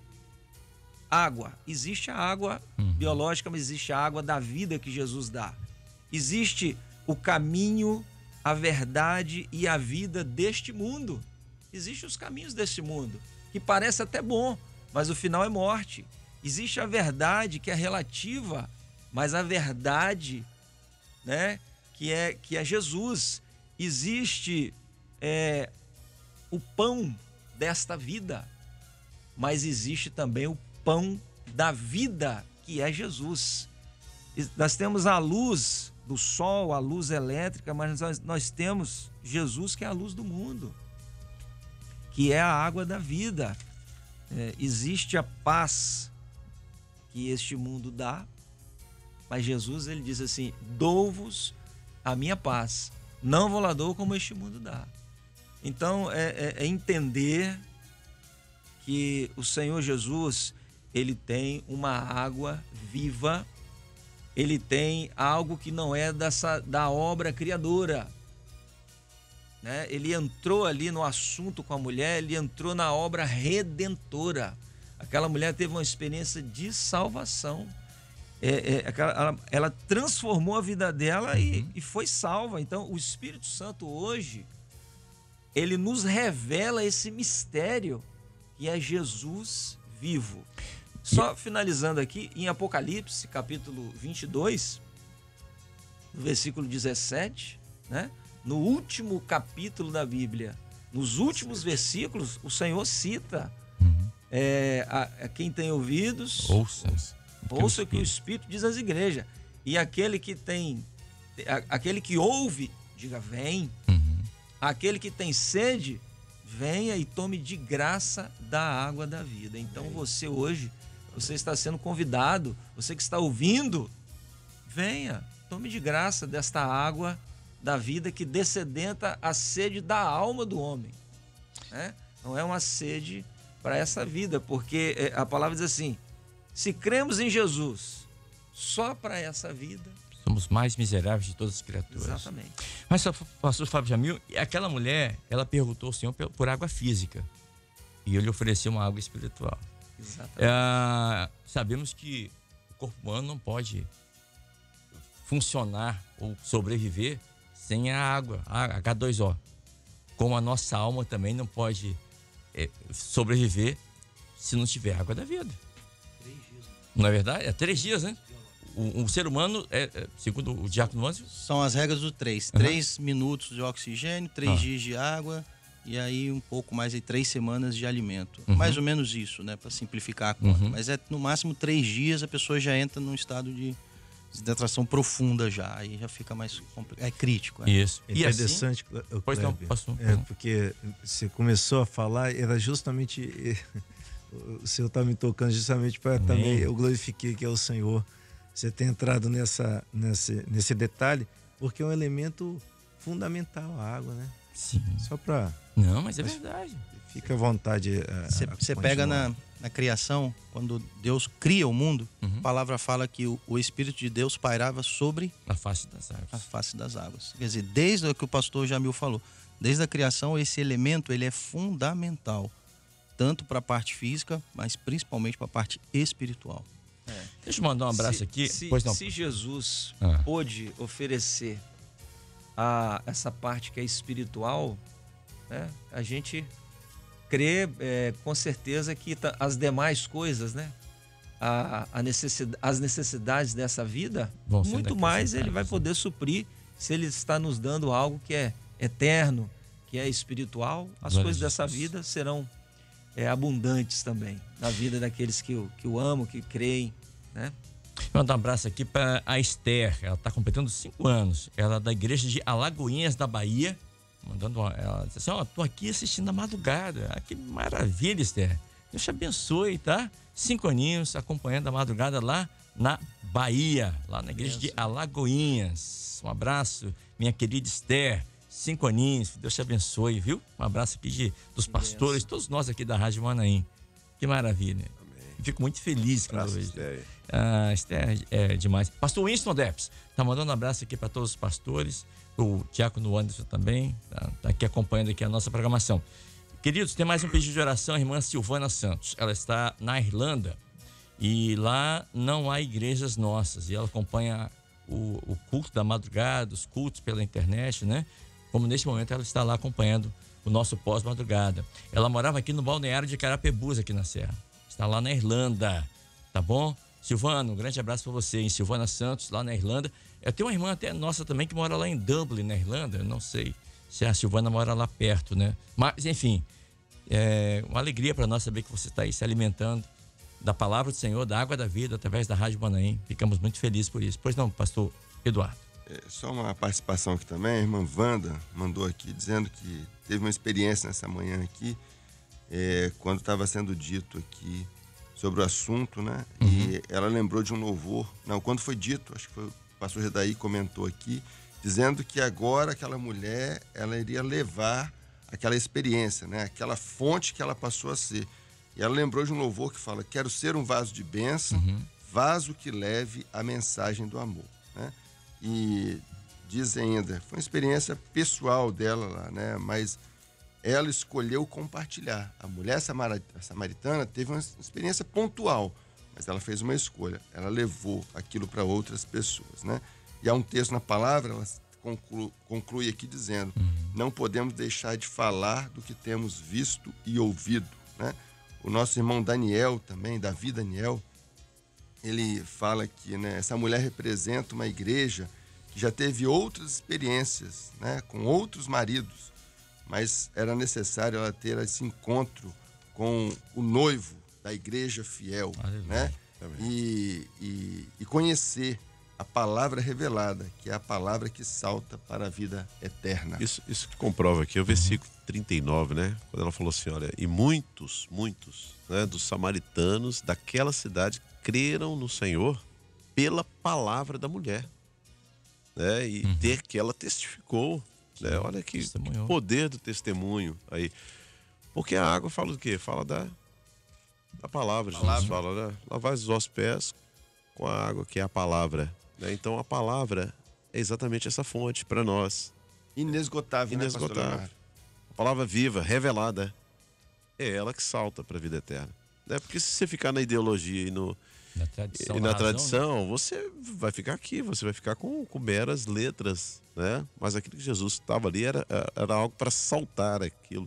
água. Existe a água biológica, mas existe a água da vida que Jesus dá. Existe o caminho, a verdade e a vida deste mundo. Existem os caminhos deste mundo, que parece até bom, mas o final é morte. Existe a verdade que é relativa, mas a verdade, né, que é Jesus. Existe o pão desta vida, mas existe também o pão da vida, que é Jesus. Nós temos a luz do sol, a luz elétrica, mas nós temos Jesus, que é a luz do mundo, que é a água da vida. Existe a paz que este mundo dá, mas Jesus, ele diz assim: dou-vos a minha paz, não vou lá dou como este mundo dá. Então é entender que o Senhor Jesus, ele tem uma água viva, ele tem algo que não é da obra criadora, né? Ele entrou ali no assunto com a mulher, ele entrou na obra redentora. Aquela mulher teve uma experiência de salvação. Ela transformou a vida dela e foi salva. Então, o Espírito Santo hoje, ele nos revela esse mistério que é Jesus vivo. Só finalizando aqui, em Apocalipse, capítulo 22, no versículo 17, né? No último capítulo da Bíblia, nos últimos versículos, o Senhor cita a quem tem ouvidos, ouça o que o Espírito diz às igrejas. E aquele que ouve, diga: vem. Aquele que tem sede, venha e tome de graça da água da vida. Então você hoje, você está sendo convidado, você que está ouvindo, venha, tome de graça desta água da vida que dessedenta a sede da alma do homem, né? Não é uma sede para essa vida, porque a palavra diz assim: se cremos em Jesus só para essa vida, somos mais miseráveis de todas as criaturas. Exatamente. Mas, pastor Fábio Jamil, aquela mulher, ela perguntou ao Senhor por água física, e ele ofereceu uma água espiritual. Exatamente. Sabemos que o corpo humano não pode funcionar ou sobreviver sem a água, a H2O. Como a nossa alma também não pode sobreviver se não tiver água da vida. 3 dias. Não é verdade? É 3 dias, né? O ser humano, segundo o diácono Anjo... São as regras do 3. 3 minutos de oxigênio, 3 dias de água e aí um pouco mais, aí 3 semanas de alimento. Mais ou menos isso, né? Para simplificar a conta. Mas no máximo 3 dias a pessoa já entra num estado de desidratação profunda já. Aí já fica mais complicado. É crítico. Isso. É interessante, assim? Pois não, passou. Porque você começou a falar, era justamente... O Senhor está me tocando justamente para também... Eu glorifiquei que é o Senhor. Você ter entrado nesse detalhe, porque é um elemento fundamental a água, né? Sim. Só para... Não, mas é verdade. Fica à vontade. Você pega na criação, quando Deus cria o mundo, a palavra fala que o Espírito de Deus pairava sobre a face das águas. A face das águas. Quer dizer, desde o que o pastor Jamil falou, desde a criação, esse elemento ele é fundamental, tanto para a parte física, mas principalmente para a parte espiritual. Deixa eu mandar um abraço aqui. Se Jesus pôde oferecer essa parte que é espiritual, né, a gente crê com certeza que as demais coisas, né, as necessidades dessa vida, muito mais ele vai poder suprir se ele está nos dando algo que é eterno, que é espiritual. As coisas dessa vida serão abundantes também na vida daqueles que o amam, que creem, né? Mandar um abraço aqui para a Esther. Ela está completando 5 anos. Ela é da igreja de Alagoinhas, da Bahia. Ela disse assim: tô aqui assistindo a madrugada. Que maravilha, Esther. Deus te abençoe, tá? 5 aninhos acompanhando a madrugada lá na Bahia, lá na igreja de Alagoinhas. Um abraço, minha querida Esther. 5 aninhos, Deus te abençoe, viu? Um abraço aqui dos pastores, todos nós aqui da Rádio Manaim. Que maravilha. Fico muito feliz quando eu vejo. Esther é demais. Pastor Winston Deps tá mandando um abraço aqui para todos os pastores, o diácono Anderson também, tá aqui acompanhando aqui a nossa programação. Queridos, tem mais um pedido de oração, a irmã Silvana Santos. Ela está na Irlanda e lá não há igrejas nossas e ela acompanha o culto da madrugada, os cultos pela internet, né? como neste momento ela está lá acompanhando o nosso pós-madrugada. Ela morava aqui no balneário de Carapebus, aqui na Serra. Está lá na Irlanda, tá bom? Silvana, um grande abraço para você, em Silvana Santos, lá na Irlanda. Eu tenho uma irmã até nossa também que mora lá em Dublin, na Irlanda. Eu não sei se a Silvana mora lá perto, né? Mas, enfim, é uma alegria para nós saber que você está aí se alimentando da palavra do Senhor, da água da vida, através da Rádio Manaim. Ficamos muito felizes por isso. Pois não, pastor Eduardo? Só uma participação aqui também. A irmã Wanda mandou aqui dizendo que teve uma experiência nessa manhã aqui, quando estava sendo dito aqui sobre o assunto, né? Uhum. E ela lembrou de um louvor. Não, quando foi dito, acho que foi o pastor Redaí comentou aqui, dizendo que agora aquela mulher, ela iria levar aquela experiência, né? Aquela fonte que ela passou a ser. E ela lembrou de um louvor que fala: quero ser um vaso de bênção, vaso que leve a mensagem do amor, né? E diz ainda, foi uma experiência pessoal dela lá, né? Mas ela escolheu compartilhar. A mulher samaritana teve uma experiência pontual, mas ela fez uma escolha. Ela levou aquilo para outras pessoas, né? E há um texto na palavra, ela conclui aqui dizendo: não podemos deixar de falar do que temos visto e ouvido, né? O nosso irmão Daniel também, Davi Daniel, ele fala que, né, essa mulher representa uma igreja que já teve outras experiências, né, com outros maridos, mas era necessário ela ter esse encontro com o noivo da igreja fiel, né? E conhecer a palavra revelada, que é a palavra que salta para a vida eterna. Isso que comprova aqui é o versículo 39, né? Quando ela falou assim, olha, e muitos, né, dos samaritanos daquela cidade creram no Senhor pela palavra da mulher, né? E ter que ela testificou, né? Olha que poder do testemunho aí. Porque a água fala do quê? Fala da palavra. Jesus fala, né? Lavar os vossos pés com a água, que é a palavra. Então a palavra é exatamente essa fonte para nós. Inesgotável, né, pastor Leonardo? A palavra viva, revelada, é ela que salta para a vida eterna. Porque se você ficar na ideologia e na tradição, você vai ficar aqui, você vai ficar com meras letras, né? Mas aquilo que Jesus estava ali era algo para saltar aquilo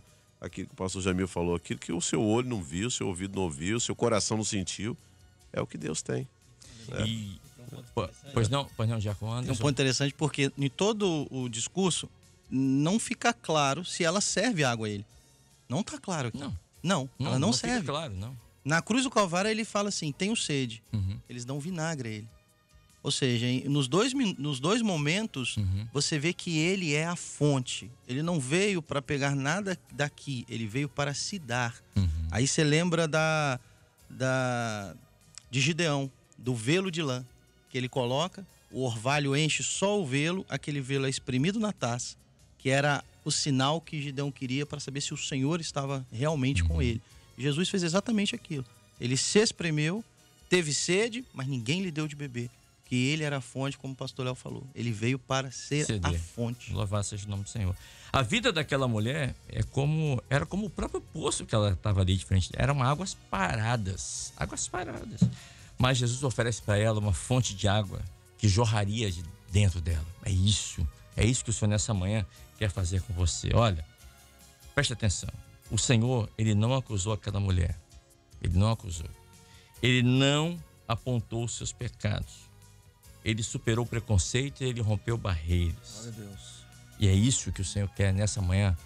que o pastor Jamil falou, aquilo que o seu olho não viu, o seu ouvido não ouviu, o seu coração não sentiu, é o que Deus tem. E... Pois não, Diácono Anderson. É um ponto interessante porque em todo o discurso não fica claro se ela serve água a ele. Não está claro aqui. Não, ela não serve. Fica claro, não. Na cruz do Calvário ele fala assim, tenho sede. Eles dão vinagre a ele. Ou seja, nos dois momentos você vê que ele é a fonte. Ele não veio para pegar nada daqui, ele veio para se dar. Aí você lembra de Gideão, do velo de lã que ele coloca, o orvalho enche só o velo, aquele velo é espremido na taça, que era o sinal que Gideão queria para saber se o Senhor estava realmente com ele. Jesus fez exatamente aquilo. Ele se espremeu, teve sede, mas ninguém lhe deu de beber, que ele era a fonte, como o pastor Léo falou. Ele veio para ser a fonte. Louvado seja o nome do Senhor. A vida daquela mulher era como o próprio poço que ela estava ali de frente. Eram águas paradas. Mas Jesus oferece para ela uma fonte de água que jorraria de dentro dela. É isso que o Senhor nessa manhã quer fazer com você. Olha, preste atenção. O Senhor, ele não acusou aquela mulher. Ele não acusou. Ele não apontou os seus pecados. Ele superou o preconceito e ele rompeu barreiras. Glória a Deus. E é isso que o Senhor quer nessa manhã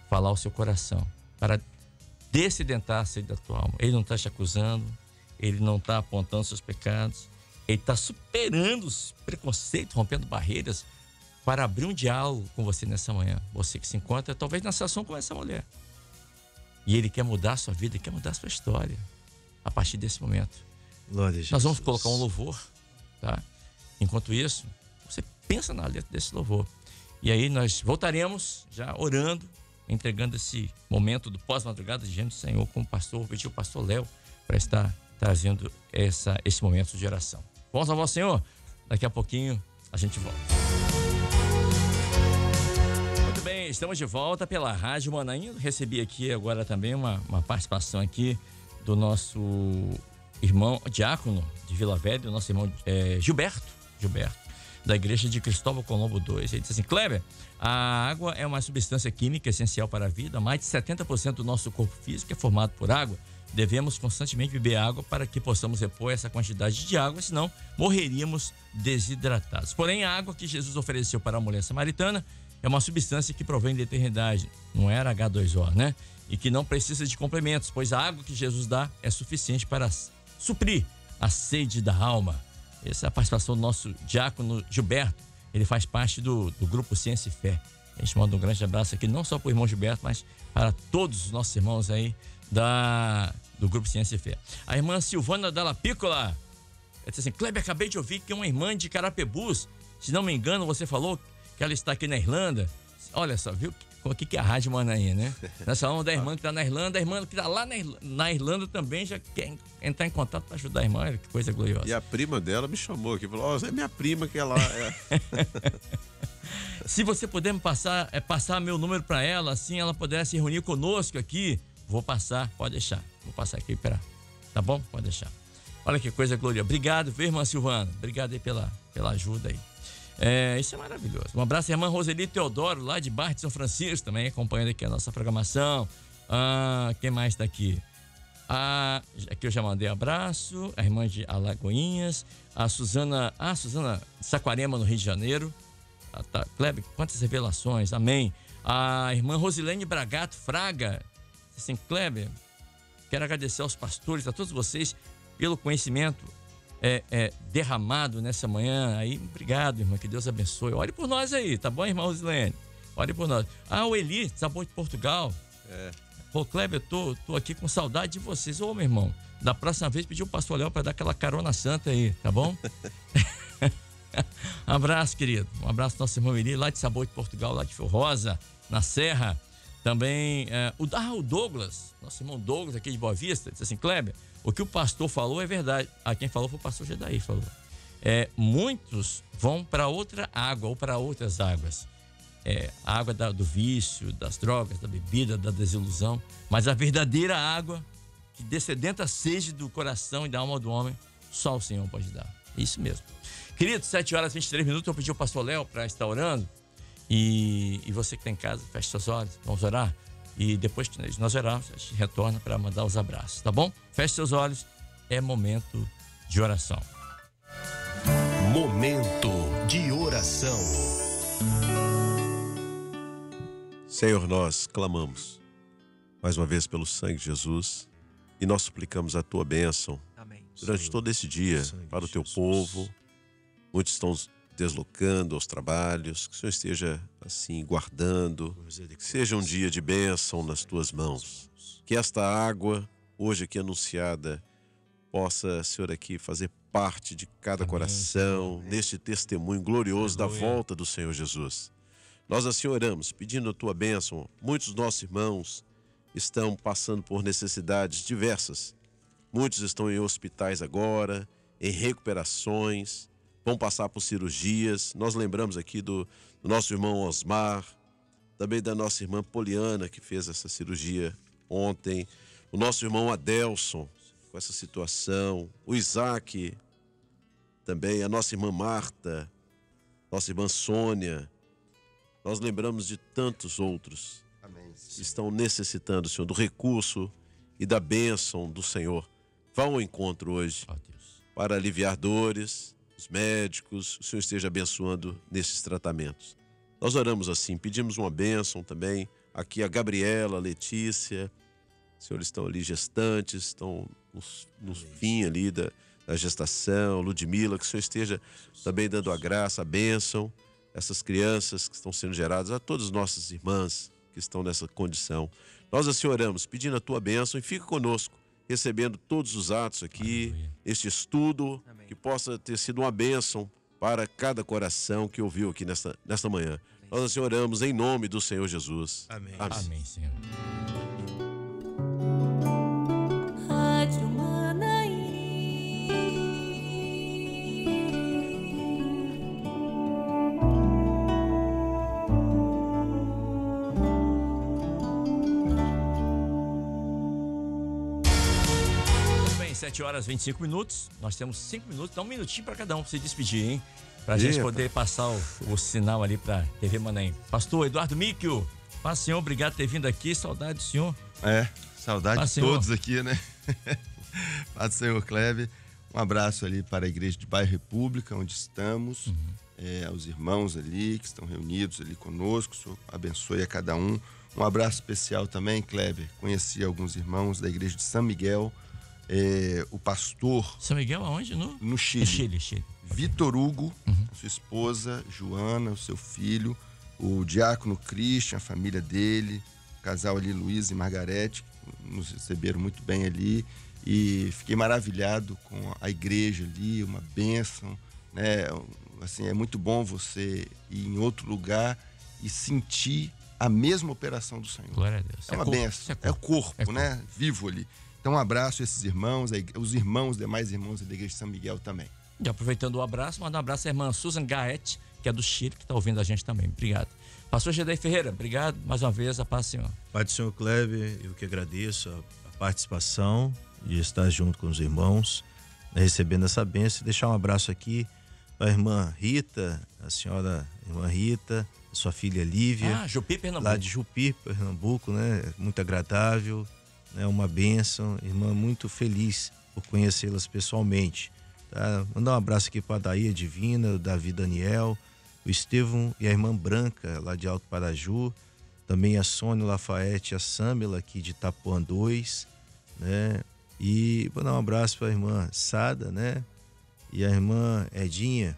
falar ao seu coração, para descidentar-se da tua alma. Ele não está te acusando, ele não está apontando seus pecados, ele está superando os preconceitos, rompendo barreiras para abrir um diálogo com você nessa manhã. Você que se encontra talvez na situação com essa mulher. E ele quer mudar a sua vida, quer mudar a sua história a partir desse momento. Glória a Jesus. Nós vamos colocar um louvor, tá? Enquanto isso, você pensa na letra desse louvor. E aí nós voltaremos já orando, entregando esse momento do pós-madrugada diante do Senhor com o pastor, pediu o pastor Léo para estar trazendo esse momento de oração. Vamos louvar o Senhor? Daqui a pouquinho a gente volta. Muito bem, estamos de volta pela Rádio Manaim. Recebi aqui agora também uma participação aqui do nosso irmão diácono de Vila Velha, do nosso irmão Gilberto, da Igreja de Cristóvão Colombo II. Ele diz assim: Kleber, a água é uma substância química essencial para a vida. Mais de 70% do nosso corpo físico é formado por água. Devemos constantemente beber água para que possamos repor essa quantidade de água, senão morreríamos desidratados. Porém, a água que Jesus ofereceu para a mulher samaritana é uma substância que provém da eternidade, não era H2O, né? E que não precisa de complementos, pois a água que Jesus dá é suficiente para suprir a sede da alma. Essa é a participação do nosso diácono Gilberto. Ele faz parte do grupo Ciência e Fé. A gente manda um grande abraço aqui, não só para o irmão Gilberto, mas para todos os nossos irmãos aí do grupo Ciência e Fé. A irmã Silvana Dalla Piccola, ela disse assim: Kleber, acabei de ouvir que uma irmã de Carapebus, se não me engano, você falou que ela está aqui na Irlanda. Olha só, viu o que é a Rádio Manainha, né? Nessa onda da irmã que está na Irlanda, a irmã que está lá na Irlanda também já quer entrar em contato para ajudar a irmã. Que coisa gloriosa. E a prima dela me chamou aqui, falou: é minha prima que ela Se você puder me passar meu número para ela, assim ela pudesse se reunir conosco aqui, vou passar, pode deixar. Vou passar aqui para, tá bom? Pode deixar. Olha que coisa gloriosa. Obrigado, viu, irmã Silvana? Obrigado aí pela ajuda aí. Isso é maravilhoso. Um abraço à irmã Roseli Teodoro, lá de Barra de São Francisco, também acompanhando aqui a nossa programação. Quem mais está aqui? Aqui eu já mandei abraço. A irmã de Alagoinhas. A Suzana de Saquarema, no Rio de Janeiro. Tá, Kleber, quantas revelações, amém. A irmã Rosilene Bragato Fraga, assim: Kleber, quero agradecer aos pastores, a todos vocês, pelo conhecimento derramado nessa manhã. Aí, obrigado, irmã, que Deus abençoe. Ore por nós aí, tá bom, irmã Rosilene? Ore por nós. O Eli, Sabor de Portugal. Pô, Kleber, eu tô aqui com saudade de vocês. Ô, meu irmão, da próxima vez pediu o pastor Léo para dar aquela carona santa aí, tá bom? Um abraço, querido. Um abraço ao nosso irmão Eli, lá de Sabor de Portugal, lá de Fio Rosa, na Serra. Também o Douglas, nosso irmão Douglas aqui de Boa Vista, disse assim: Kleber, o que o pastor falou é verdade. Quem falou foi o pastor Gedaí, falou. Muitos vão para outra água ou para outras águas. A água do vício, das drogas, da bebida, da desilusão. Mas a verdadeira água que descedenta a sede do coração e da alma do homem, só o Senhor pode dar. Isso mesmo. Queridos, 7h23, eu pedi ao pastor Léo para estar orando. E você que está em casa, feche seus olhos, vamos orar. E depois que nós orarmos, a gente retorna para mandar os abraços, tá bom? Feche seus olhos, é momento de oração. Momento de oração. Senhor, nós clamamos mais uma vez pelo sangue de Jesus e nós suplicamos a tua bênção durante todo esse dia para o teu povo. Muitos estão deslocando aos trabalhos, que o Senhor esteja assim guardando, que seja um dia de bênção nas tuas mãos, que esta água hoje aqui anunciada possa, Senhor, aqui fazer parte de cada coração, neste testemunho glorioso da volta do Senhor Jesus. Nós assim oramos, pedindo a tua bênção. Muitos dos nossos irmãos estão passando por necessidades diversas, muitos estão em hospitais agora, em recuperações, vão passar por cirurgias. Nós lembramos aqui do nosso irmão Osmar, também da nossa irmã Poliana, que fez essa cirurgia ontem, o nosso irmão Adelson, com essa situação, o Isaac, também a nossa irmã Marta, nossa irmã Sônia. Nós lembramos de tantos outros que estão necessitando, Senhor, do recurso e da bênção do Senhor. Vá ao encontro hoje para aliviar dores, os médicos, o Senhor esteja abençoando nesses tratamentos. Nós oramos assim, pedimos uma bênção também aqui a Gabriela, a Letícia, os senhores estão ali gestantes, estão no fim ali da gestação, Ludmila, que o Senhor esteja também dando a graça, a bênção, essas crianças que estão sendo geradas, a todas as nossas irmãs que estão nessa condição. Nós assim oramos, pedindo a tua bênção e fica conosco, recebendo todos os atos aqui, este estudo, que possa ter sido uma bênção para cada coração que ouviu aqui nesta manhã. Nós assim oramos em nome do Senhor Jesus. Amém. Amém, Senhor. Rádio Manaim. Bem, 7h25. Nós temos 5 minutos, dá um minutinho para cada um para se despedir, hein? Pra gente poder passar o sinal ali pra TV Manaim. Pastor Eduardo Míquio, paz, senhor, obrigado por ter vindo aqui, saudade do senhor. Saudade de todos aqui, né? Paz do Senhor, Kleber. Um abraço ali para a igreja de Bairro República, onde estamos, aos irmãos ali que estão reunidos ali conosco, o Senhor abençoe a cada um. Um abraço especial também, Kleber. Conheci alguns irmãos da igreja de São Miguel, o pastor... São Miguel aonde? No Chile. Chile. Vitor Hugo, sua esposa, Joana, o seu filho, o diácono Christian, a família dele, o casal ali, Luiz e Margarete, nos receberam muito bem ali. E fiquei maravilhado com a igreja ali, uma bênção, né? Assim, é muito bom você ir em outro lugar e sentir a mesma operação do Senhor. Glória a Deus. É uma bênção, é o corpo, né? Vivo ali. Então, um abraço a esses irmãos, os irmãos, demais irmãos da igreja de São Miguel também. E aproveitando o abraço, mandar um abraço à irmã Susan Gaet, que é do Chile, que está ouvindo a gente também. Obrigado. Pastor Gedei Ferreira, obrigado mais uma vez, a paz do Senhor. Pai do Senhor Kleber, eu que agradeço a participação de estar junto com os irmãos, né, recebendo essa bênção, e deixar um abraço aqui para a irmã Rita, a senhora irmã Rita, sua filha Lívia. Jupi, Pernambuco. Lá de Jupi, Pernambuco, né? Muito agradável, né? Uma bênção, irmã muito feliz por conhecê-las pessoalmente. Tá? Mandar um abraço aqui para a Daí Divina, o Davi Daniel, o Estevão e a irmã Branca, lá de Alto Paraju, também a Sônia Lafayette e a Samela, aqui de Itapuã 2, né? E vou dar um abraço para a irmã Sada, né? E a irmã Edinha,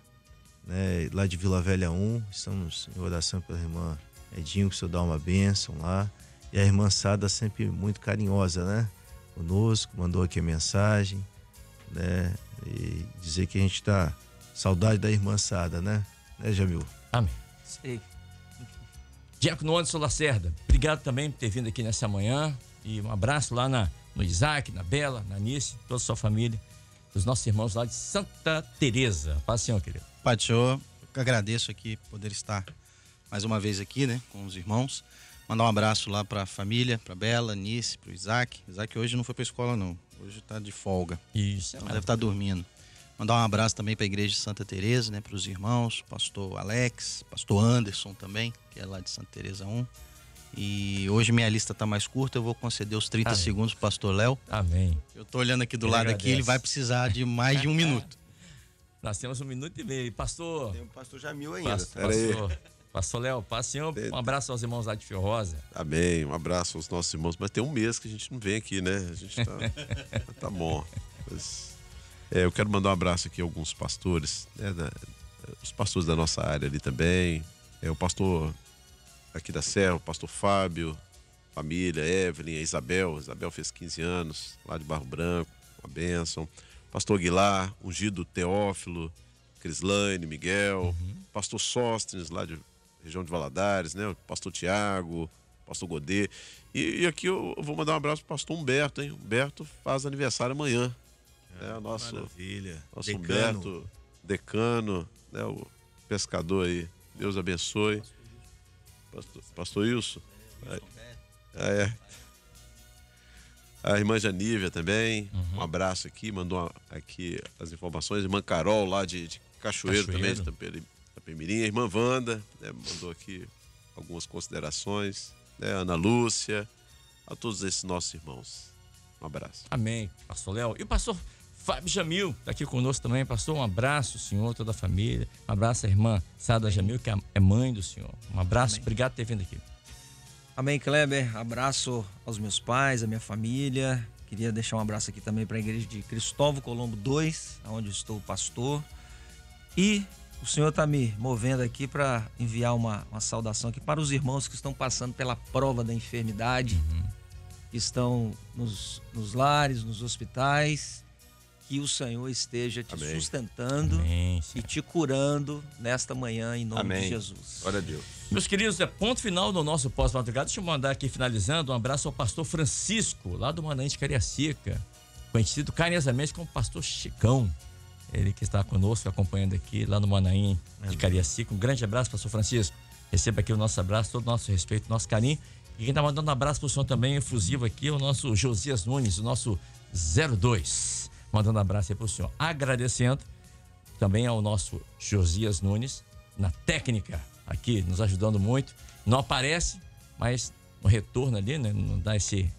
né? Lá de Vila Velha 1, estamos em oração pela irmã Edinho, que o Senhor dá uma bênção lá. E a irmã Sada sempre muito carinhosa, né? Conosco, mandou aqui a mensagem, né? E dizer que a gente tá saudade da irmã Sada, né? Né, Jamil? Amém. Sei. Diácono Anderson Lacerda, obrigado também por ter vindo aqui nessa manhã. E um abraço lá no Isaac, na Bela, na Nice, toda a sua família, os nossos irmãos lá de Santa Teresa. Paz, Senhor, querido. Pai do Senhor, eu agradeço aqui poder estar mais uma vez aqui, né, com os irmãos. Mandar um abraço lá para a família, para Bela, Nice, para o Isaac. Isaac hoje não foi para a escola, não. Hoje está de folga. Isso. Então, deve estar dormindo. Mandar um abraço também para a igreja de Santa Teresa, né, para os irmãos, pastor Alex, pastor Anderson também, que é lá de Santa Teresa 1. E hoje minha lista tá mais curta, eu vou conceder os 30 segundos pro pastor Léo. Amém. Eu tô olhando aqui do lado aqui, ele vai precisar de mais de 1 minuto. Nós temos 1 minuto e meio. Pastor... Tem o pastor Jamil ainda. Pastor Léo, paz, Senhor. Um abraço aos irmãos lá de Fio Rosa. Amém, um abraço aos nossos irmãos. Mas tem um mês que a gente não vem aqui, né? A gente tá bom. Mas, eu quero mandar um abraço aqui a alguns pastores, né? Os pastores da nossa área ali também. O pastor aqui da Serra, o pastor Fábio, família, Evelyn, a Isabel. Isabel fez 15 anos, lá de Barro Branco, uma bênção. Pastor Aguilar, ungido Teófilo, Crislaine, Miguel, pastor Sóstenes, lá de região de Valadares, né? O pastor Tiago, pastor Godê. E aqui eu vou mandar um abraço pro pastor Humberto, hein? Humberto faz aniversário amanhã. Nosso maravilha. Nosso decano. Humberto, decano, né? O pescador aí. Deus abençoe. Pastor Wilson. A irmã Janívia também, um abraço aqui, mandou aqui as informações. Irmã Carol, lá de Cachoeiro também, de Itapemirim. A irmã Wanda, né, mandou aqui algumas considerações. Né, Ana Lúcia, a todos esses nossos irmãos. Um abraço. Amém, pastor Léo. E o pastor Fábio Jamil, tá aqui conosco também. Pastor, um abraço, senhor, toda a família. Um abraço à irmã Sada Jamil, que é mãe do senhor. Um abraço, obrigado por ter vindo aqui. Amém, Kleber. Abraço aos meus pais, à minha família. Queria deixar um abraço aqui também para a igreja de Cristóvão Colombo 2, onde estou pastor. E o Senhor está me movendo aqui para enviar uma saudação aqui para os irmãos que estão passando pela prova da enfermidade, que estão nos lares, nos hospitais. Que o Senhor esteja te sustentando e te curando nesta manhã, em nome de Jesus. Glória a Deus. Meus queridos, ponto final do nosso pós-madrugada. Deixa eu mandar aqui, finalizando, um abraço ao pastor Francisco, lá do Manaim de Cariacica, conhecido carinhosamente como pastor Chicão. Ele que está conosco, acompanhando aqui lá no Manaim de Cariacica. Um grande abraço, pastor Francisco. Receba aqui o nosso abraço, todo o nosso respeito, nosso carinho. E quem está mandando um abraço para o senhor também, efusivo aqui, é o nosso Josias Nunes, o nosso 02. Mandando um abraço aí pro senhor. Agradecendo também ao nosso Josias Nunes, na técnica aqui, nos ajudando muito. Não aparece, mas no retorno ali, né, não dá esse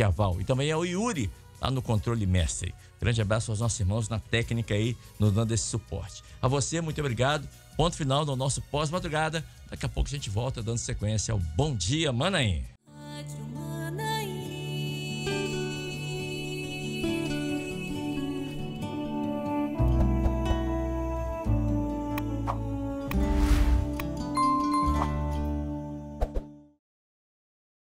aval. E também ao Yuri, lá no controle mestre. Grande abraço aos nossos irmãos na técnica aí, nos dando esse suporte. A você, muito obrigado. Ponto final no nosso pós-madrugada. Daqui a pouco a gente volta dando sequência ao Bom Dia Manaim.